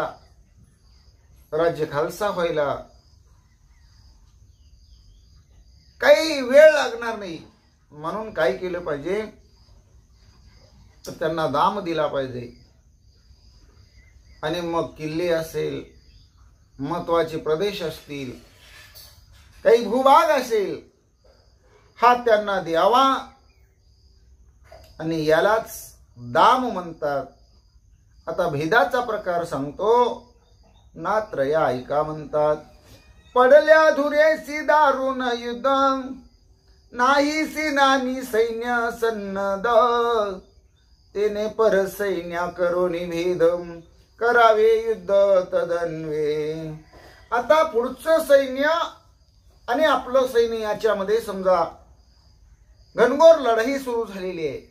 राज्य खालसा व्हायला काही वेळ लागणार नाही. म्हणून काय केलं पाहिजे, तर त्यांना दाम दिला पाहिजे. आणि मग किल्ले असेल, महत्वाचे प्रदेश असतील, काही भूभाग असेल, हा त्यांना द्यावा. आणि यालाच दाम म्हणतात. आता भेदाचा प्रकार सांगतो. नात्रया ऐका म्हणतात. पडल्या धुरेसी दारुण युद्ध, नाहीसी नामी सैन्य सन्नद, तेने पर सैन्या करोनी भेद, करावे युद्ध तदन्वे. आता पुढचं सैन्य आणि आपलं सैन्य याच्यामध्ये समजा घनघोर लढाई सुरू झालेली आहे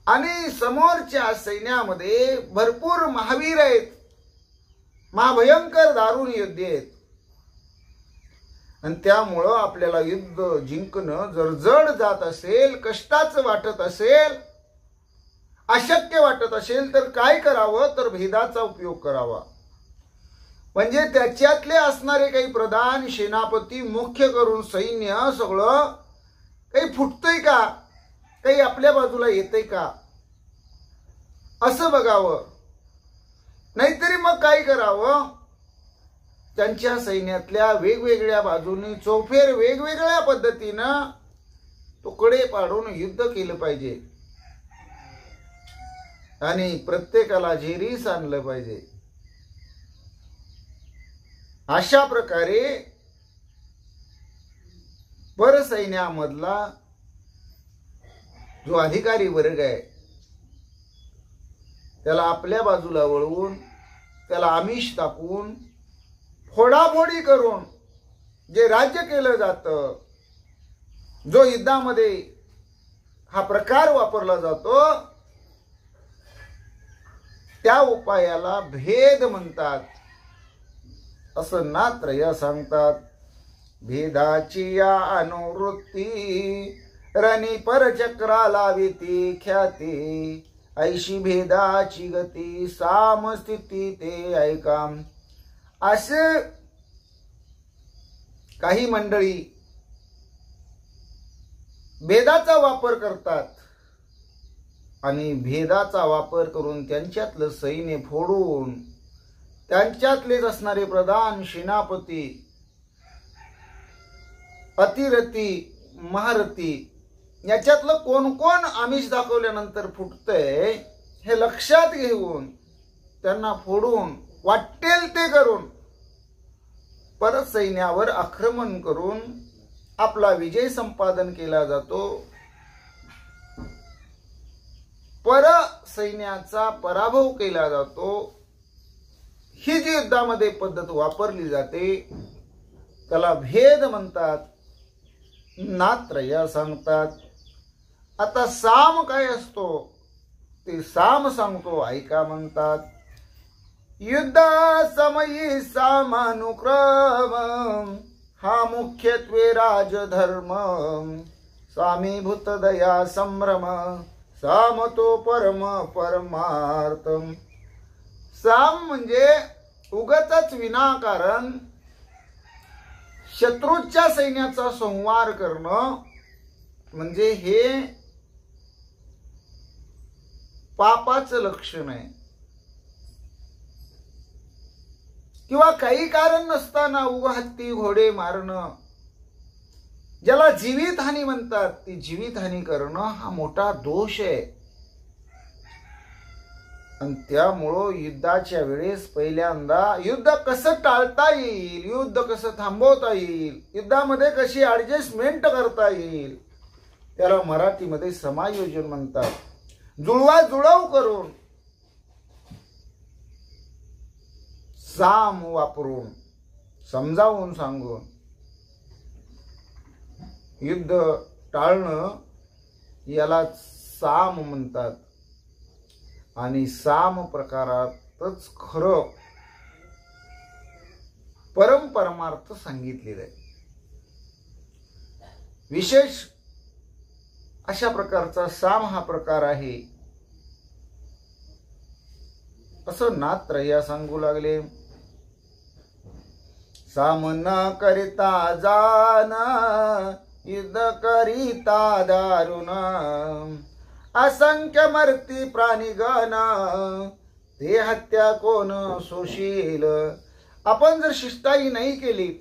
आणि समोरच्या सैन्यामध्ये भरपूर महावीर आहेत, महाभयंकर दारुण योद्धे आहेत. आणि त्यामुळं आपल्याला युद्ध जिंकणं जर जड जात असेल, कष्टाचं वाटत असेल, अशक्य वाटत असेल, तर काय करावं, तर भेदाचा उपयोग करावा. म्हणजे त्याच्यातले असणारे काही प्रधान, सेनापती, मुख्य करून सैन्य सगळं काही फुटतंय का, काही आपल्या बाजूला येतंय का, असं बघावं. नाहीतरी मग काय करावं, त्यांच्या सैन्यातल्या वेगवेगळ्या बाजूनी चौफेर वेगवेगळ्या पद्धतीनं तुकडे पाडून युद्ध केलं पाहिजे आणि प्रत्येकाला झेरीस आणलं पाहिजे. अशा प्रकारे परसैन्यामधला जो अधिकारी वर्ग आहे त्याला आपल्या बाजूला वळवून, त्याला आमिष दाखवून, फोडाफोडी करून जे राज्य केलं जातं, जो युद्धामध्ये हा प्रकार वापरला जातो, त्या उपायाला भेद म्हणतात. असं नात्रय सांगतात. भेदाची या अनुवृत्ती, रणी परचक्रा लाविती ख्याती, ऐशी भेदाची गती, सामस्थिती ते ऐका. असे काही मंडळी भेदाचा वापर करतात आणि भेदाचा वापर करून त्यांच्यातलं सैन्य फोडून, त्यांच्यातलेच असणारे प्रधान, सेनापती, अतिरथी, महारथी याच्यातलं कोण कोण आमिष दाखवल्यानंतर फुटतंय हे लक्षात घेऊन त्यांना फोडून, वाटेल ते करून परत सैन्यावर आक्रमण करून आपला विजय संपादन केला जातो. पर सैन्याचा पराभव केला जातो. ही जी युद्धामध्ये पद्धत वापरली जाते, त्याला भेद म्हणतात, नात्रय सांगतात. आता साम काय असतो ते साम सांगतो, ऐका म्हणतात. युद्ध समयी सामानुक्रम हा मुख्यत्वे राजधर्म. सामीभूत दया संभ्रम साम तो परम परमार्थ. साम म्हणजे उगाचच विनाकारण शत्रूच्या सैन्याचा संहार करणं, म्हणजे हे पापाचं लक्षण आहे. किंवा काही कारण नसताना उगा हत्ती घोडे मारणं, ज्याला जीवितहानी म्हणतात, ती जीवितहानी करणं हा मोठा दोष आहे. आणि त्यामुळं युद्धाच्या वेळेस पहिल्यांदा युद्ध कसं टाळता येईल, युद्ध कसं थांबवता येईल, युद्धामध्ये कशी ऍडजस्टमेंट करता येईल, त्याला मराठीमध्ये समायोजन म्हणतात. जुळवाजुळव करून साम वापरून समजावून सांगून युद्ध टाळणं याला साम म्हणतात. आणि साम प्रकारातच खरं परमार्थ सांगितलेलं आहे. विशेष अशा प्रकारचा साम हा प्रकार आहे असं नात्रया सांगू लागले. साम न करिता जान युद्ध करिता दारुण. असंख्य मरती प्राणीगण ते हत्या कोण सोशील. आपण जर शिष्टाई नाही केली,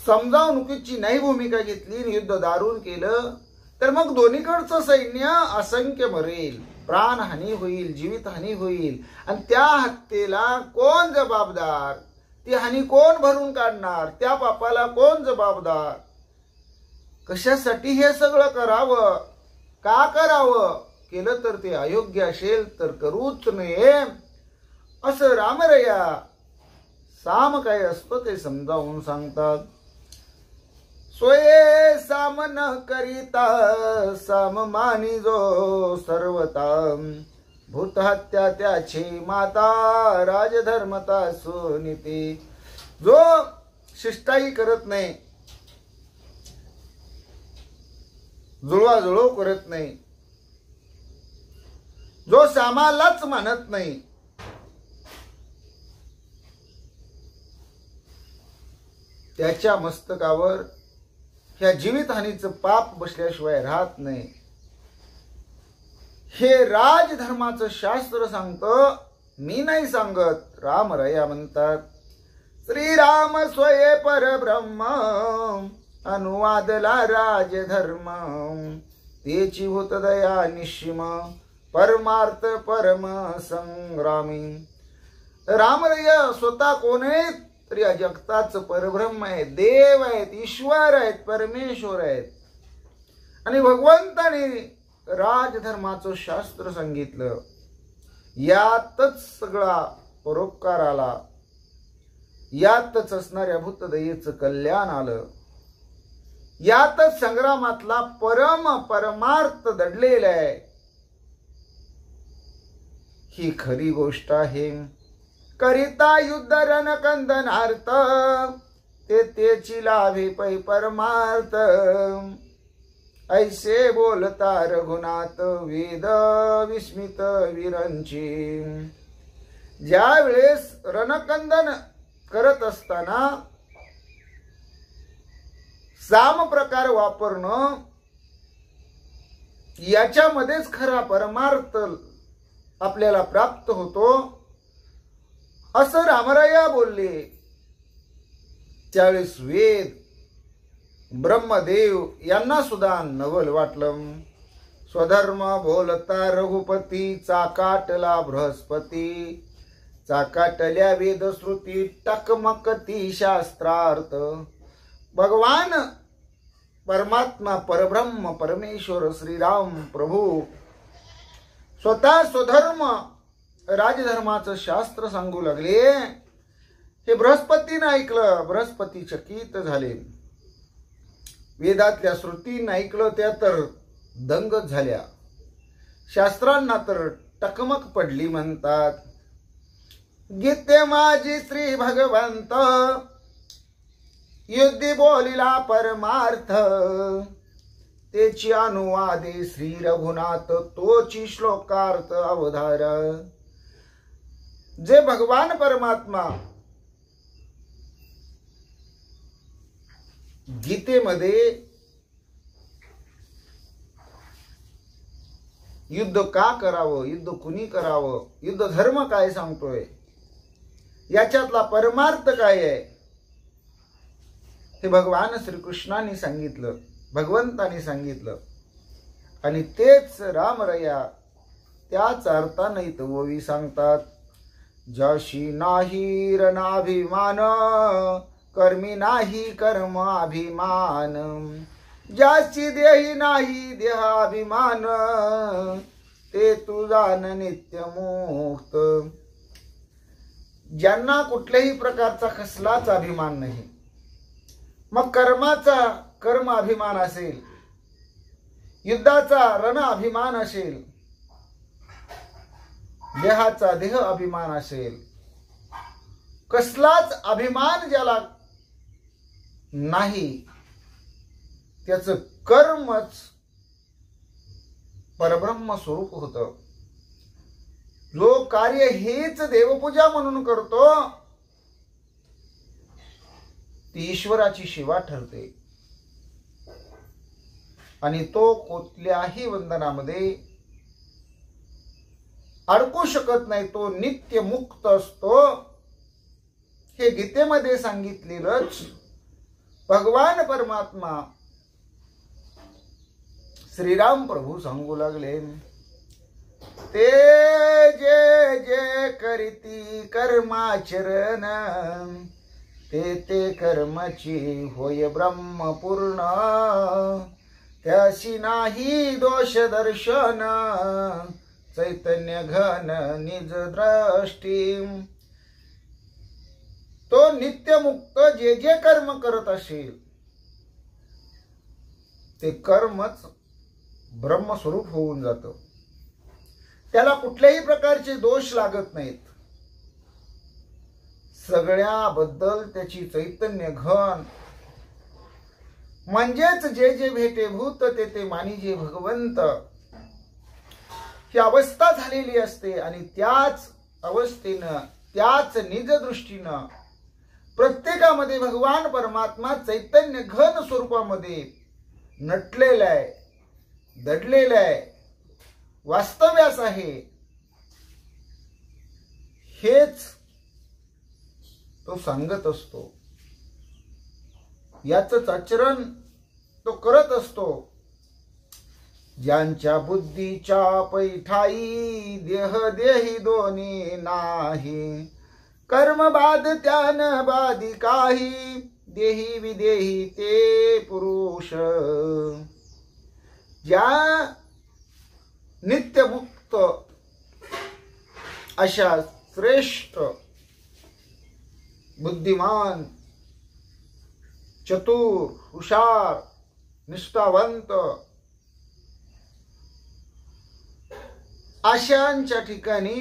समजावणुकीची नाही भूमिका घेतली, युद्ध दारुण केलं, तर मग दोन्हीकडचं सैन्य असंख्य मरेल, प्राणहानी होईल, जीवितहानी होईल. आणि त्या हत्येला कोण जबाबदार, ती हानी कोण भरून काढणार, त्या पापाला कोण जबाबदार. कशासाठी हे सगळं करावं, का करावं, केलं तर ते अयोग्य असेल तर करूच नये असं रामरया साम काय असतं ते समजावून सांगतात. सोये साम न करिता साम मानी जो सर्वता. भूतहत्या त्याची माता राजधर्मता सुनीती. जो शिष्टाई करत नाही, जुळवाजुळव करत नाही, जो सामालाच मानत नाही, त्याच्या मस्तकावर ह्या जीवितहानीचं पाप बसल्याशिवाय राहत नाही. हे राजधर्माचं शास्त्र सांगतं, मी नाही सांगत. रामरया म्हणतात. श्रीराम स्वये परब्रह्म अनुवादला राजधर्म. तेची होत दया निश्चिम परमार्थ परम संग्रामी. रामरया स्वतः कोण आहेत, तर या जगताचं परब्रह्म आहे, देव आहेत, ईश्वर आहेत, परमेश्वर आहेत. आणि भगवंताने राजधर्माचं शास्त्र सांगितलं. यातच सगळा परोपकार आला, यातच असणाऱ्या भूतदयेचं कल्याण आलं, यातच संग्रामातला परमार्थ दडलेला आहे. ही खरी गोष्ट आहे. करिता युद्ध रणकंदनार्थ ते तेची लाभे पै परमार्थ. ऐसे बोलता रघुनाथ वेद विस्मित वीरांची. ज्या वेळेस रणकंदन करत असताना साम प्रकार वापरणं, याच्यामध्येच खरा परमार्थ आपल्याला प्राप्त होतो असं रामराया बोलले. त्यावेळेस वेद ब्रह्मदेव यांना सुद्धा नवल वाटलं. स्वधर्म बोलता रघुपती चाकाटला बृहस्पती. चाकाटल्या वेदश्रुती टकमकती शास्त्रार्थ. भगवान परमात्मा परब्रह्म परमेश्वर श्रीराम प्रभू स्वतः स्वधर्म राजधर्माचं शास्त्र सांगू लागले. हे बृहस्पतीनं ऐकलं, बृहस्पती चकित झाले. वेदातल्या श्रुतींना ऐकलं, त्या तर दंगच झाल्या. शास्त्रांना तर टकमक पडली. म्हणतात, गीते माझी श्री भगवंत युद्धी बोलिला परमार्थ, तेची अनुवादे श्री रघुनाथ, तोची श्लोकार्थ अवधार. जे भगवान परमात्मा गीतेमध्ये युद्ध का करावं, युद्ध कुणी करावं, युद्ध धर्म काय सांगतोय, याच्यातला परमार्थ काय आहे, हे भगवान श्रीकृष्णाने सांगितलं, भगवंतानी सांगितलं. आणि तेच रामरया त्याच अर्थाने इथं ओवी सांगतात. जशी नाही रणाभिमान, कर्मी नाही कर्म अभिमान, ज्याची देही नाही देहाभिमान, ते तू जाण नित्य मुक्त. ज्यांना कुठल्याही प्रकारचा कसलाच अभिमान नाही, मग कर्माचा कर्म अभिमान असेल, युद्धाचा रण अभिमान असेल, देहाचा देह अभिमान असेल, कसलाच अभिमान ज्याला नाही, त्याचं कर्मच परब्रह्म स्वरूप होतं. जो कार्य हेच देवपूजा म्हणून करतो, ती ईश्वराची सेवा ठरते. आणि तो कुठल्याही बंधनामध्ये अडकू शकत नाही, तो नित्य मुक्त असतो. हे गीतेमध्ये सांगितलेलंच भगवान परमात्मा श्रीराम प्रभू सांगू लागले. ते जे जे करीती कर्माचरण, ते ते कर्मची होय ब्रह्मपूर्ण, त्याशी नाही दोष दर्शन, चैतन्य घन निज दृष्टी. तो नित्यमुक्त जे जे कर्म करत असेल, ते कर्मच ब्रह्मस्वरूप होऊन जातं. त्याला कुठल्याही प्रकारचे दोष लागत नाहीत. सगळ्याबद्दल त्याची चैतन्य घन, म्हणजेच जे जे भेटे भूत ते ते मानिजे भगवंत, ही अवस्था झालेली असते. आणि त्याच अवस्थेनं, त्याच निज दृष्टीनं प्रत्येकामध्ये भगवान परमात्मा चैतन्य घन स्वरूपामध्ये नटलेला आहे, दडलेला आहे, वास्तव्यास आहे. हेच तो सांगत असतो, याचंच आचरण तो करत असतो. ज्यांच्या बुद्धीच्या पैठाई देह देही दोन्ही नाही, कर्म बाद त्यान बाधी काही, देही विदेही ते पुरुष. ज्या नित्यमुक्त अशा श्रेष्ठ बुद्धिमान, चतुर, हुशार, निष्ठावंत अशांच्या ठिकाणी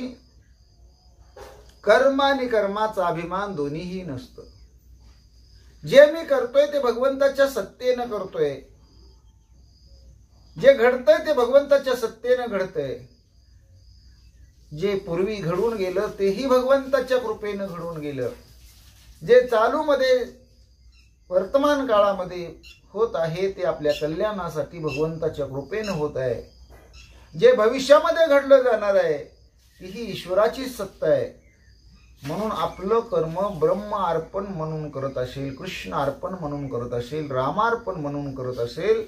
कर्म आणि कर्माचा अभिमान दोन्हीही नसतं. जे मी करतोय ते भगवंताच्या सत्तेनं करतोय, जे घडतंय ते भगवंताच्या सत्तेनं घडतंय. जे पूर्वी घडून गेलं तेही भगवंताच्या कृपेनं घडून गेलं. जे चालूमध्ये वर्तमान काळामध्ये होत आहे ते आपल्या कल्याणासाठी भगवंताच्या कृपेनं होत आहे. जे भविष्यामध्ये घडलं जाणार आहे तीही ईश्वराची सत्ता आहे. म्हणून आपलं कर्म ब्रह्म अर्पण म्हणून करत असेल, कृष्ण अर्पण म्हणून करत असेल, रामार्पण म्हणून करत असेल,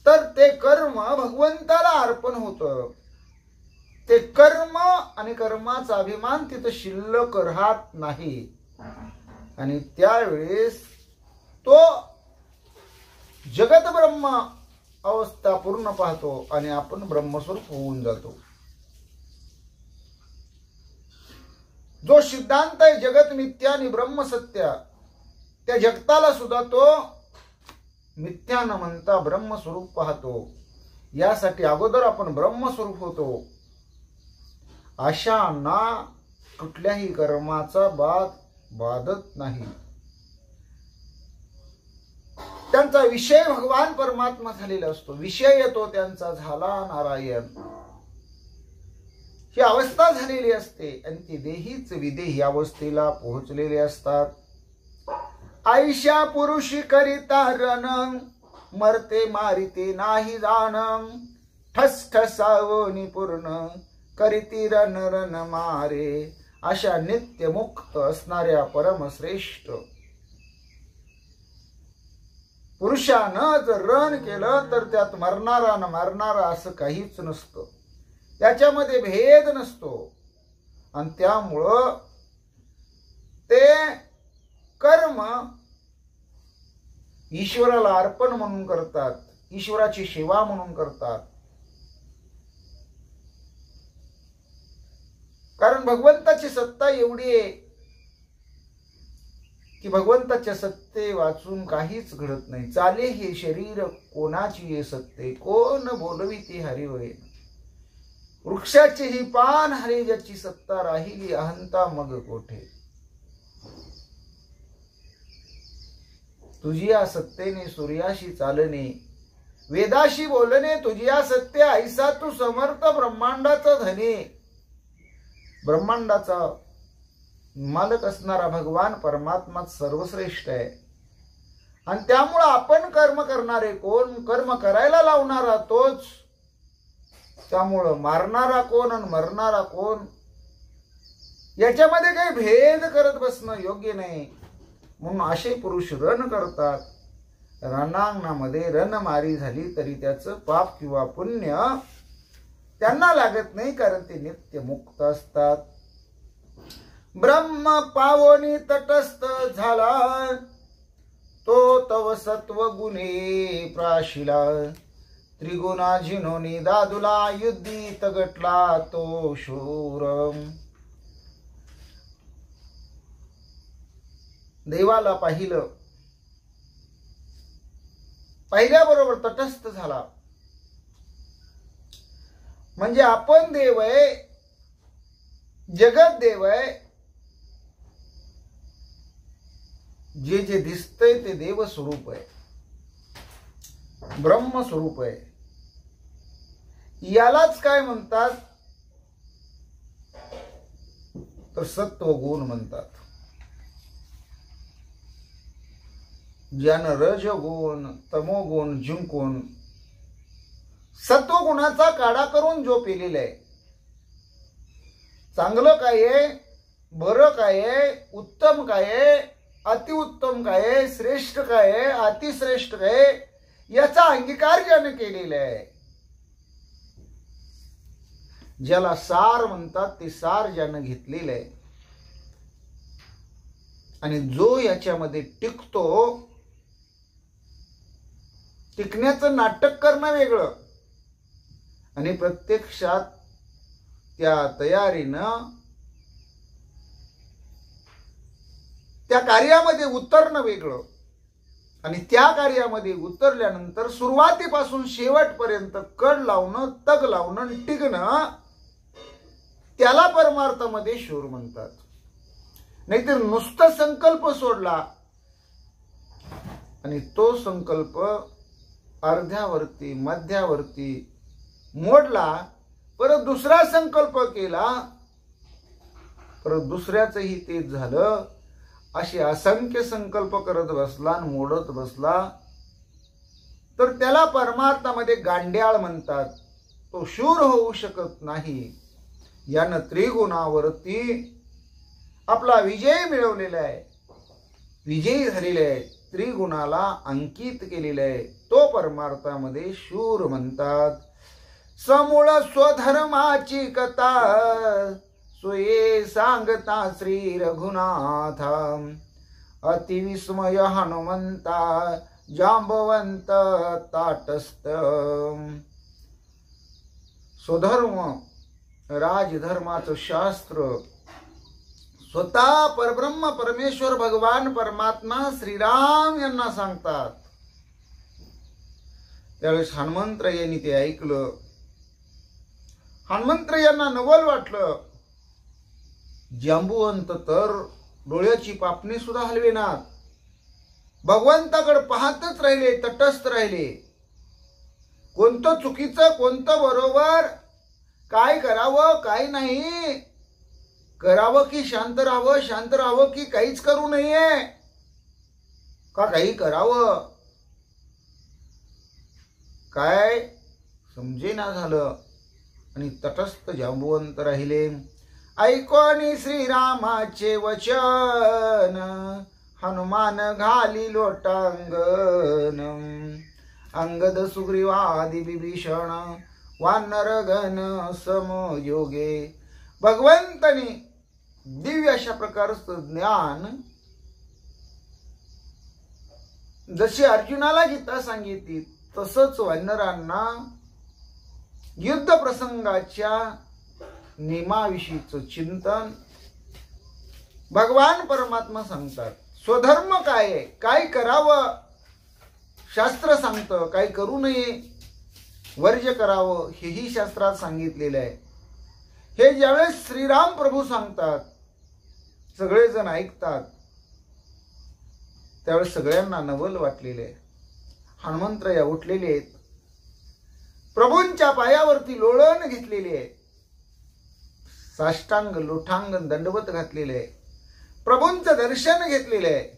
तर ते कर्म भगवंताला अर्पण होतं. ते कर्म आणि कर्माचा अभिमान तिथं शिल्लक राहत नाही. आणि त्यावेळेस तो जगत ब्रह्म अवस्था पूर्ण पाहतो आणि आपण ब्रह्मस्वरूप होऊन जातो. जो सिद्धांत आहे जगत मिथ्या आणि ब्रह्म सत्य, त्या जगताला सुद्धा तो मिथ्या न म्हणता ब्रह्मस्वरूप पाहतो. यासाठी अगोदर आपण ब्रह्मस्वरूप होतो. अशांना कुठल्याही कर्माचा बाधत नाही. त्यांचा विषय भगवान परमात्मा झालेला असतो. विषय येतो त्यांचा झाला नारायण, ही अवस्था झालेली असते आणि ती देहीच विदेही अवस्थेला पोहोचलेले असतात. आयशा पुरुषी करिता रण, मरते मारिते नाही जाण, ठसठसावनी पूर्ण करीती रण रण मारे. अशा नित्य मुक्त असणाऱ्या परमश्रेष्ठ पुरुषानं जर रण केलं तर त्यात मरणारा न मारणारा असं काहीच नसतं. त्याच्यामध्ये भेद नसतो. आणि त्यामुळं ते कर्म ईश्वराला अर्पण म्हणून करतात, ईश्वराची सेवा म्हणून करतात. कारण भगवंताची सत्ता एवढी आहे की भगवंताच्या सत्ते वाचून काहीच घडत नाही. चाले हे शरीर कोणाची ये सत्ते, कोण बोलवी ती हरी होय. वृक्षाची ही पान हरी ज्याची सत्ता राहिली, अहंता मग कोठे. तुझी या सत्तेने सूर्याशी चालणे, वेदाशी बोलणे, तुझी या सत्ते ऐसा तू समर्थ ब्रह्मांडाचा धने. ब्रह्मांडाचा मालक असणारा भगवान परमात्मा सर्वश्रेष्ठ आहे. आणि त्यामुळं आपण कर्म करणारे कोण, कर्म करायला लावणारा तोच. त्यामुळं मारणारा कोण आणि मरणारा कोण याच्यामध्ये काही भेद करत बसणं योग्य नाही. म्हणून असे पुरुष रण करतात. रणांगणामध्ये रणमारी झाली तरी त्याचं पाप किंवा पुण्य त्यांना लागत नाही, कारण ते नित्य मुक्त असतात. ब्रह्म पावनी तटस्थ झाला, तो तव सत्व गुणे प्राशिला. त्रिगुणा झिनोनी दादुला, युद्धीत गटला तो शूर. देवाला पाहिलं, पाहिल्याबरोबर तटस्थ झाला. म्हणजे आपण देव आहे, जगत देव आहे. जे जे दिसतंय ते देव स्वरूप आहे, ब्रह्म स्वरूप आहे. यालाच काय म्हणतात तर सत्व गुण म्हणतात. ज्यानं रजगुण तमोगुण जिंकून सत्वगुणाचा काढा करून जो पेलेला आहे. चांगलं काय आहे, बरं काय आहे, उत्तम काय आहे, अतिउत्तम काय आहे, श्रेष्ठ काय आहे, अतिश्रेष्ठ काय आहे, याचा अंगीकार ज्यानं केलेला आहे. ज्याला सार म्हणतात ते सार ज्यानं घेतलेलं आहे. आणि जो याच्यामध्ये टिकतो, टिकण्याचं नाटक करणं वेगळं आणि प्रत्यक्षात त्या तयारीनं त्या कार्यामध्ये उतरणं वेगळं. आणि त्या कार्यामध्ये उतरल्यानंतर सुरुवातीपासून शेवटपर्यंत कड लावणं, तग लावणं, टिकणं, त्याला परमार्थामध्ये शूर म्हणतात. नाहीतर नुसता संकल्प सोडला आणि तो संकल्प अर्ध्यावरती मध्यावरती मोडला, परत दुसरा संकल्प केला, परत दुसऱ्याचंही तेच झालं, असे असंख्य संकल्प करत बसला आणि मोडत बसला, तर त्याला परमार्थामध्ये गांड्याळ म्हणतात. तो शूर होऊ शकत नाही. यानं त्रिगुणावरती आपला विजय मिळवलेला आहे, विजयी झालेला आहे, त्रिगुणाला अंकित केलेला आहे. तो परमार्थामध्ये शूर म्हणतात. समूळ स्वधर्माची कथा सोये सांगता श्री रघुनाथ. अतिविस्मय हनुमंता जांबवंत ताटस्थ. स्वधर्म राजधर्माचं शास्त्र स्वतः परब्रह्म परमेश्वर भगवान परमात्मा श्रीराम यांना सांगतात. त्यावेळेस हनुमंतरायांनी ते ऐकलं. हनुमंतरायांना नवल वाटलं. जांबुवंत तर डोळ्याची पापणी सुद्धा हलवेनात. भगवंताकडे पाहतच राहिले, तटस्थ राहिले. कोणतं चुकीचं कोणतं बरोबर, काय करावं काय नाही, करावं की शांत राहावं, शांत राहावं की काहीच करू नये, का काही करावं काय समजेना झालं. आणि तटस्थ जांबुवंत राहिले. ऐकोनी श्रीरामाचे वचन हनुमान घाली लोटांगण. अंगद सुग्रीवादी विभीषण वानरगण समयोगे. भगवंतानी दिव्य अशा प्रकारचं ज्ञान जशी अर्जुनाला गीता सांगितली तसंच वानरांना युद्ध प्रसंगाच्या नियमाविषयीचं चिंतन भगवान परमात्मा सांगतात. स्वधर्म काय आहे, काय करावं शास्त्र सांगतं, काय करू नये वर्ज्य करावं हेही शास्त्रात सांगितलेलं आहे. हे ज्यावेळेस श्रीराम प्रभू सांगतात सगळेजण ऐकतात त्यावेळेस सगळ्यांना नवल वाटलेले आहे. हनुमंतराया उठलेले आहेत. प्रभूंच्या पायावरती लोळण घेतलेली आहे. साष्टांग लोठांग दंडवत घातलेले आहे. प्रभूंचं दर्शन घेतलेलं आहे.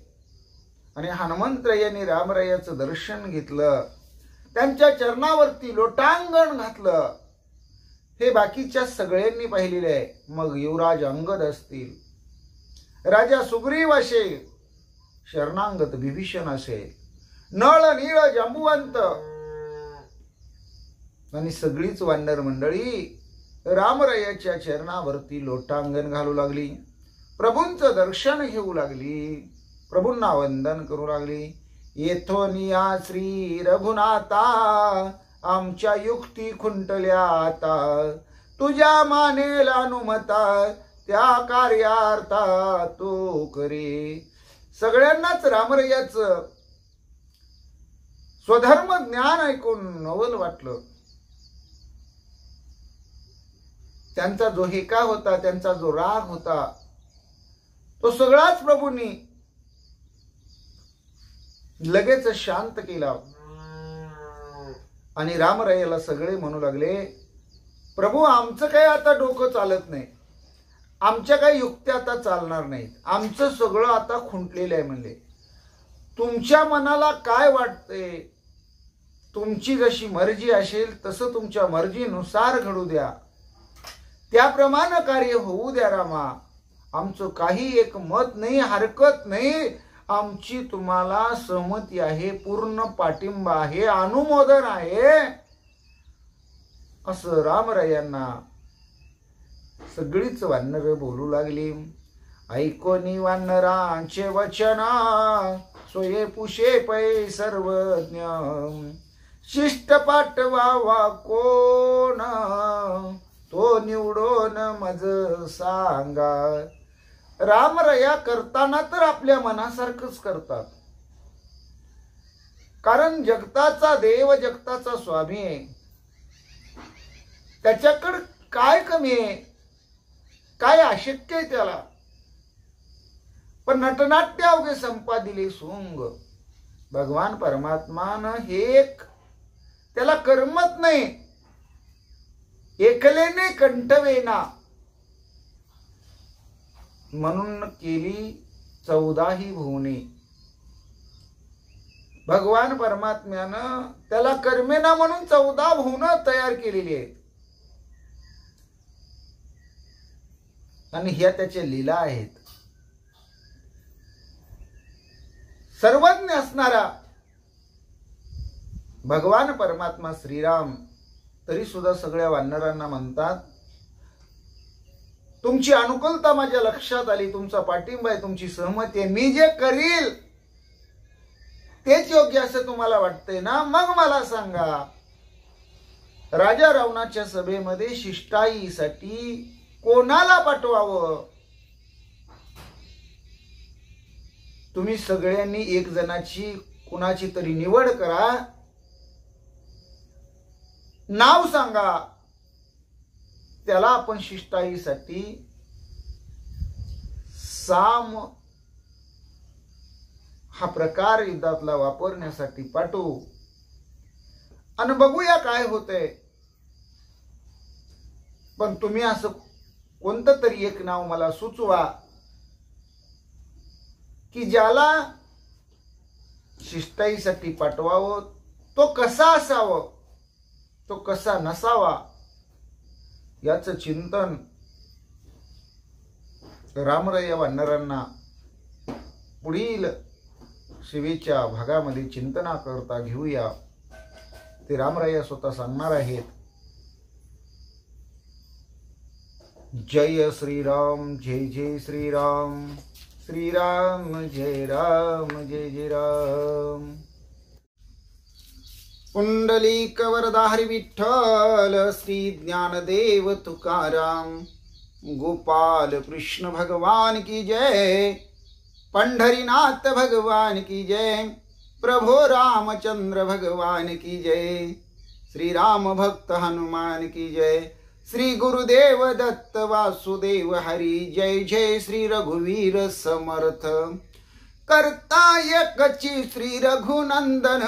आणि हनुमंतरायांनी रामरायाचं दर्शन घेतलं. त्यांच्या चरणावरती लोटांगण घातलं. हे बाकीच्या सगळ्यांनी पाहिलेले आहे. मग युवराज अंगद असतील, राजा सुग्रीव असेल, शरणांगत विभीषण असेल, नळ नीळ जांबुवंत आणि सगळीच वानर मंडळी रामरायाच्या चरणावरती लोटांगण घालू लागली. प्रभूंचं दर्शन घेऊ लागली. प्रभूंना वंदन करू लागली. येथोनिया श्री रघुनाथा आमच्या युक्ती खुंटल्या आता. तुझ्या मानेला अनुमता त्या कार्यार्था तो करे. सगळ्यांनाच रामरायाचं स्वधर्म ज्ञान ऐकून नवल वाटलं. त्यांचा जो हेका होता, त्यांचा जो राग होता तो सगळाच प्रभूंनी लगेच शांत केला. आणि रामरायाला सगळे म्हणू लागले, प्रभू आमचं काय आता डोकं चालत नाही, आमच्या काही युक्त्या आता चालणार नाहीत, आमचं सगळं आता खुंटलेलं आहे. म्हणले तुमच्या मनाला काय वाटते, तुमची जशी मर्जी असेल तसं तुमच्या मर्जीनुसार घडू द्या, त्याप्रमाणे कार्य होऊ द्या रामा. आमचं काही एक मत नाही, हरकत नाही, आमची तुम्हाला सहमती आहे, पूर्ण पाठिंबा आहे, अनुमोदन आहे. असं रामरायांना सगळीच वानर बोलू लागली. ऐकोनी वानरांचे वचन सोये पुषे पै सर्वज्ञ. शिष्ट पाठवावा कोण तो निवडून मज सांगा. रामराया करताना तर आपल्या मनासारखंच करतात, कारण जगताचा देव जगताचा स्वामी आहे. त्याच्याकडे काय कमी आहे, काय अशक्य आहे त्याला. पण नटनाट्य अवघे संपादिले सोंग. भगवान परमात्मानं हे एक त्याला करमत नाही. एकलेने कंठवेना म्हणून केली 14 भुवने. भगवान परमात्म्यानं त्याला कर्मेना म्हणून 14 भुवनं तयार केलेली आहेत. आणि ह्या त्याच्या लीला आहेत. सर्वज्ञ असणारा भगवान परमात्मा श्रीराम तरी सुद्धा सगळ्या वानरांना म्हणतात, तुमची अनुकूलता माझ्या लक्षात आली, तुमचा पाठिंबा आहे, तुमची सहमती आहे, मी जे करील तेच योग्य असं तुम्हाला वाटतंय ना, मग मला सांगा. राजा रावणाच्या सभेमध्ये शिष्टाईसाठी कोणाला पाठवावं. तुम्ही सगळ्यांनी एक जणाची कुणाची तरी निवड करा, नाव सांगा, त्याला आपण शिष्टाईसाठी साम हा प्रकार युद्धातला वापरण्यासाठी पाठवू आणि बघूया काय होतंय. पण तुम्ही असं कोणतं तरी एक नाव मला सुचवा की ज्याला शिष्टाईसाठी पाठवावं. तो कसा असावं, तो कसा नसावा, याचं चिंतन रामराया वानरांना पुढील शिवेच्या भागामध्ये चिंतना करता घेऊया. ते रामराया स्वतः सांगणार आहेत. जय श्रीराम, जय जय श्रीराम, श्रीराम जय राम, जय जय राम. पुंडलिक वरदा हरी विठ्ठल, श्री ज्ञानदेव तुकाराम, गोपाल कृष्ण भगवान की जय, पंढरीनाथ भगवान की जय, प्रभु रामचंद्र भगवान की जय, श्री राम भक्त हनुमान की जय, श्री गुरुदेव दत्त वासुदेव हरी जय. जय श्री रघुवीर समर्थ, करता एकची श्री रघुनंदन,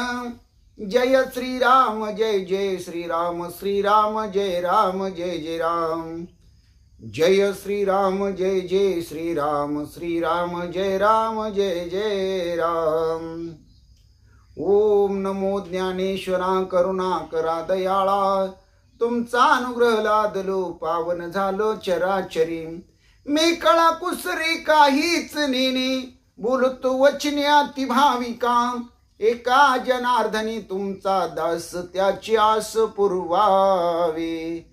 जय श्री राम, जय जय श्री राम, श्री राम जय राम, जय जय राम. जय श्री राम, जय जय श्री राम, श्री राम जय राम, जय जय राम. ओम नमो ज्ञानेश्वरा करुणाकरा दयाळा, तुमचा अनुग्रह लादलो पावन झालो चराचरी. मी कळा कुसरी काहीच नेने, बोलतो वचने अति भाविका. एका जनार्दनी तुमचा दास, त्याची आस पुरवावे.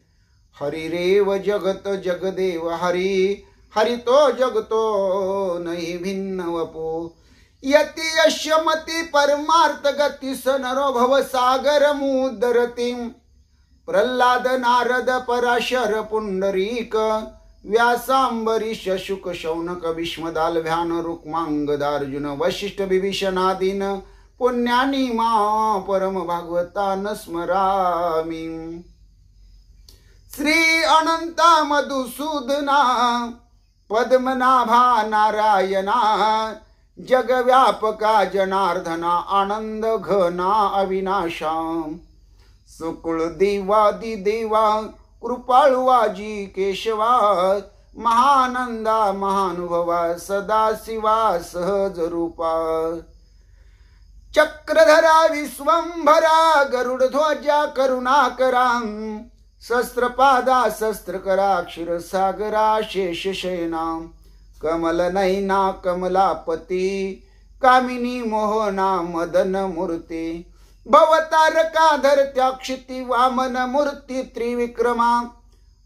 हरी रेव जगत जगदेव हरी, हरी तो जगतो नाही भिन्न वपो. यति यशमती परमार्थ गती सनरो भव सागर मुदरती. प्रल्हाद नारद पराशर पुंडरीक, व्यासांबरीश शुक शौनक भीष्मदाल भ्यान रुक्मांगदार्जुन वशिष्ठ विभीषणादीन. पुण्यानी मा परम भागवतान स्मरामी. श्री अनंता मधुसूदना, पद्मनाभा नारायणा, जगव्यापका जनार्दना, आनंद घना अविनाशा. सुकुळ देवादी देवा, कृपाळुवाजी केशवा, महानंदा महानुभवा, सदाशिवा सहज रूपा. चक्रधरा विश्वंभरा, गरुड ध्वजा करुणाकरा, शस्त्रपादा शस्त्रकरा, क्षीरसागरा शेषशयना. कमल नयना कमलापती, कामिनी मोहना मदन मूर्ती. भवतारका धरत्या क्षिती, वामन मूर्ती त्रिविक्रमा.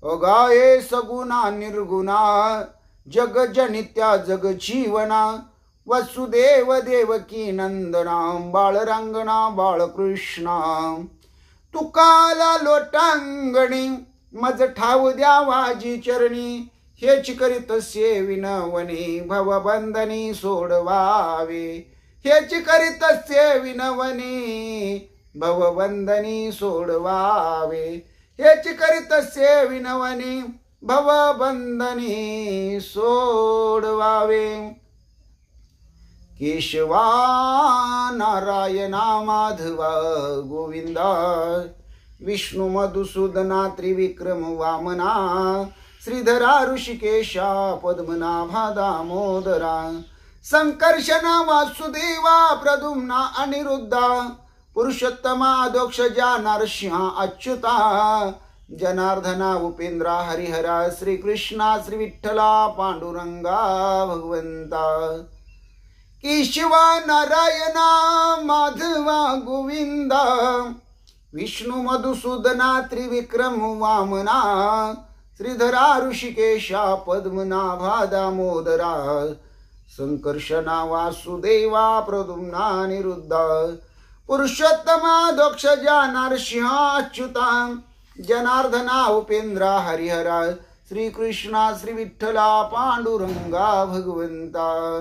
अगाये सगुणा निर्गुणा, जगजनित्या जगजीवना. वसुदेव देवकी नंदना, बाळरांगणा बाळकृष्णा. तुकाला लोटांगणी, मज ठाव द्यावाजी चरणी. हेच करीत विनवणी, भवबंधनी सोडवावे. हेच करीत विनवणी, भवबंधनी सोडवावे. हेच करीत विनवणी, भवबंधनी सोडवावे. केशवा नारायणा माधवा गोविंदा, विष्णु मधुसूदना त्रिविक्रम वामना. श्रीधरा ऋषिकेशा, पद्मनाभा दामोदरा. संकर्षणा वासुदेवा, प्रद्युम्ना अनिरुद्धा. पुरुषोत्तमा दोक्षजा नरसिंहा अच्युता. जनार्दना उपेंद्रा हरिहरा. श्रीकृष्णा श्री विठ्ठला पांडुरंगा भगवंता. केशवा नारायणा माधवा गोविंदा, विष्णु मधुसूदना त्रिविक्रम वामना. श्रीधरा ऋषिकेशा, पद्मनाभा दामोदरा. संकर्षणा वासुदेवा, प्रद्युम्ना अनिरुद्धा. पुरुषोत्तमा दोक्षजा नरसिंहा अच्युता. जनार्दना उपेंद्रा हरिहरा. श्रीकृष्णा श्री विठ्ठला पांडुरंगा भगवंता.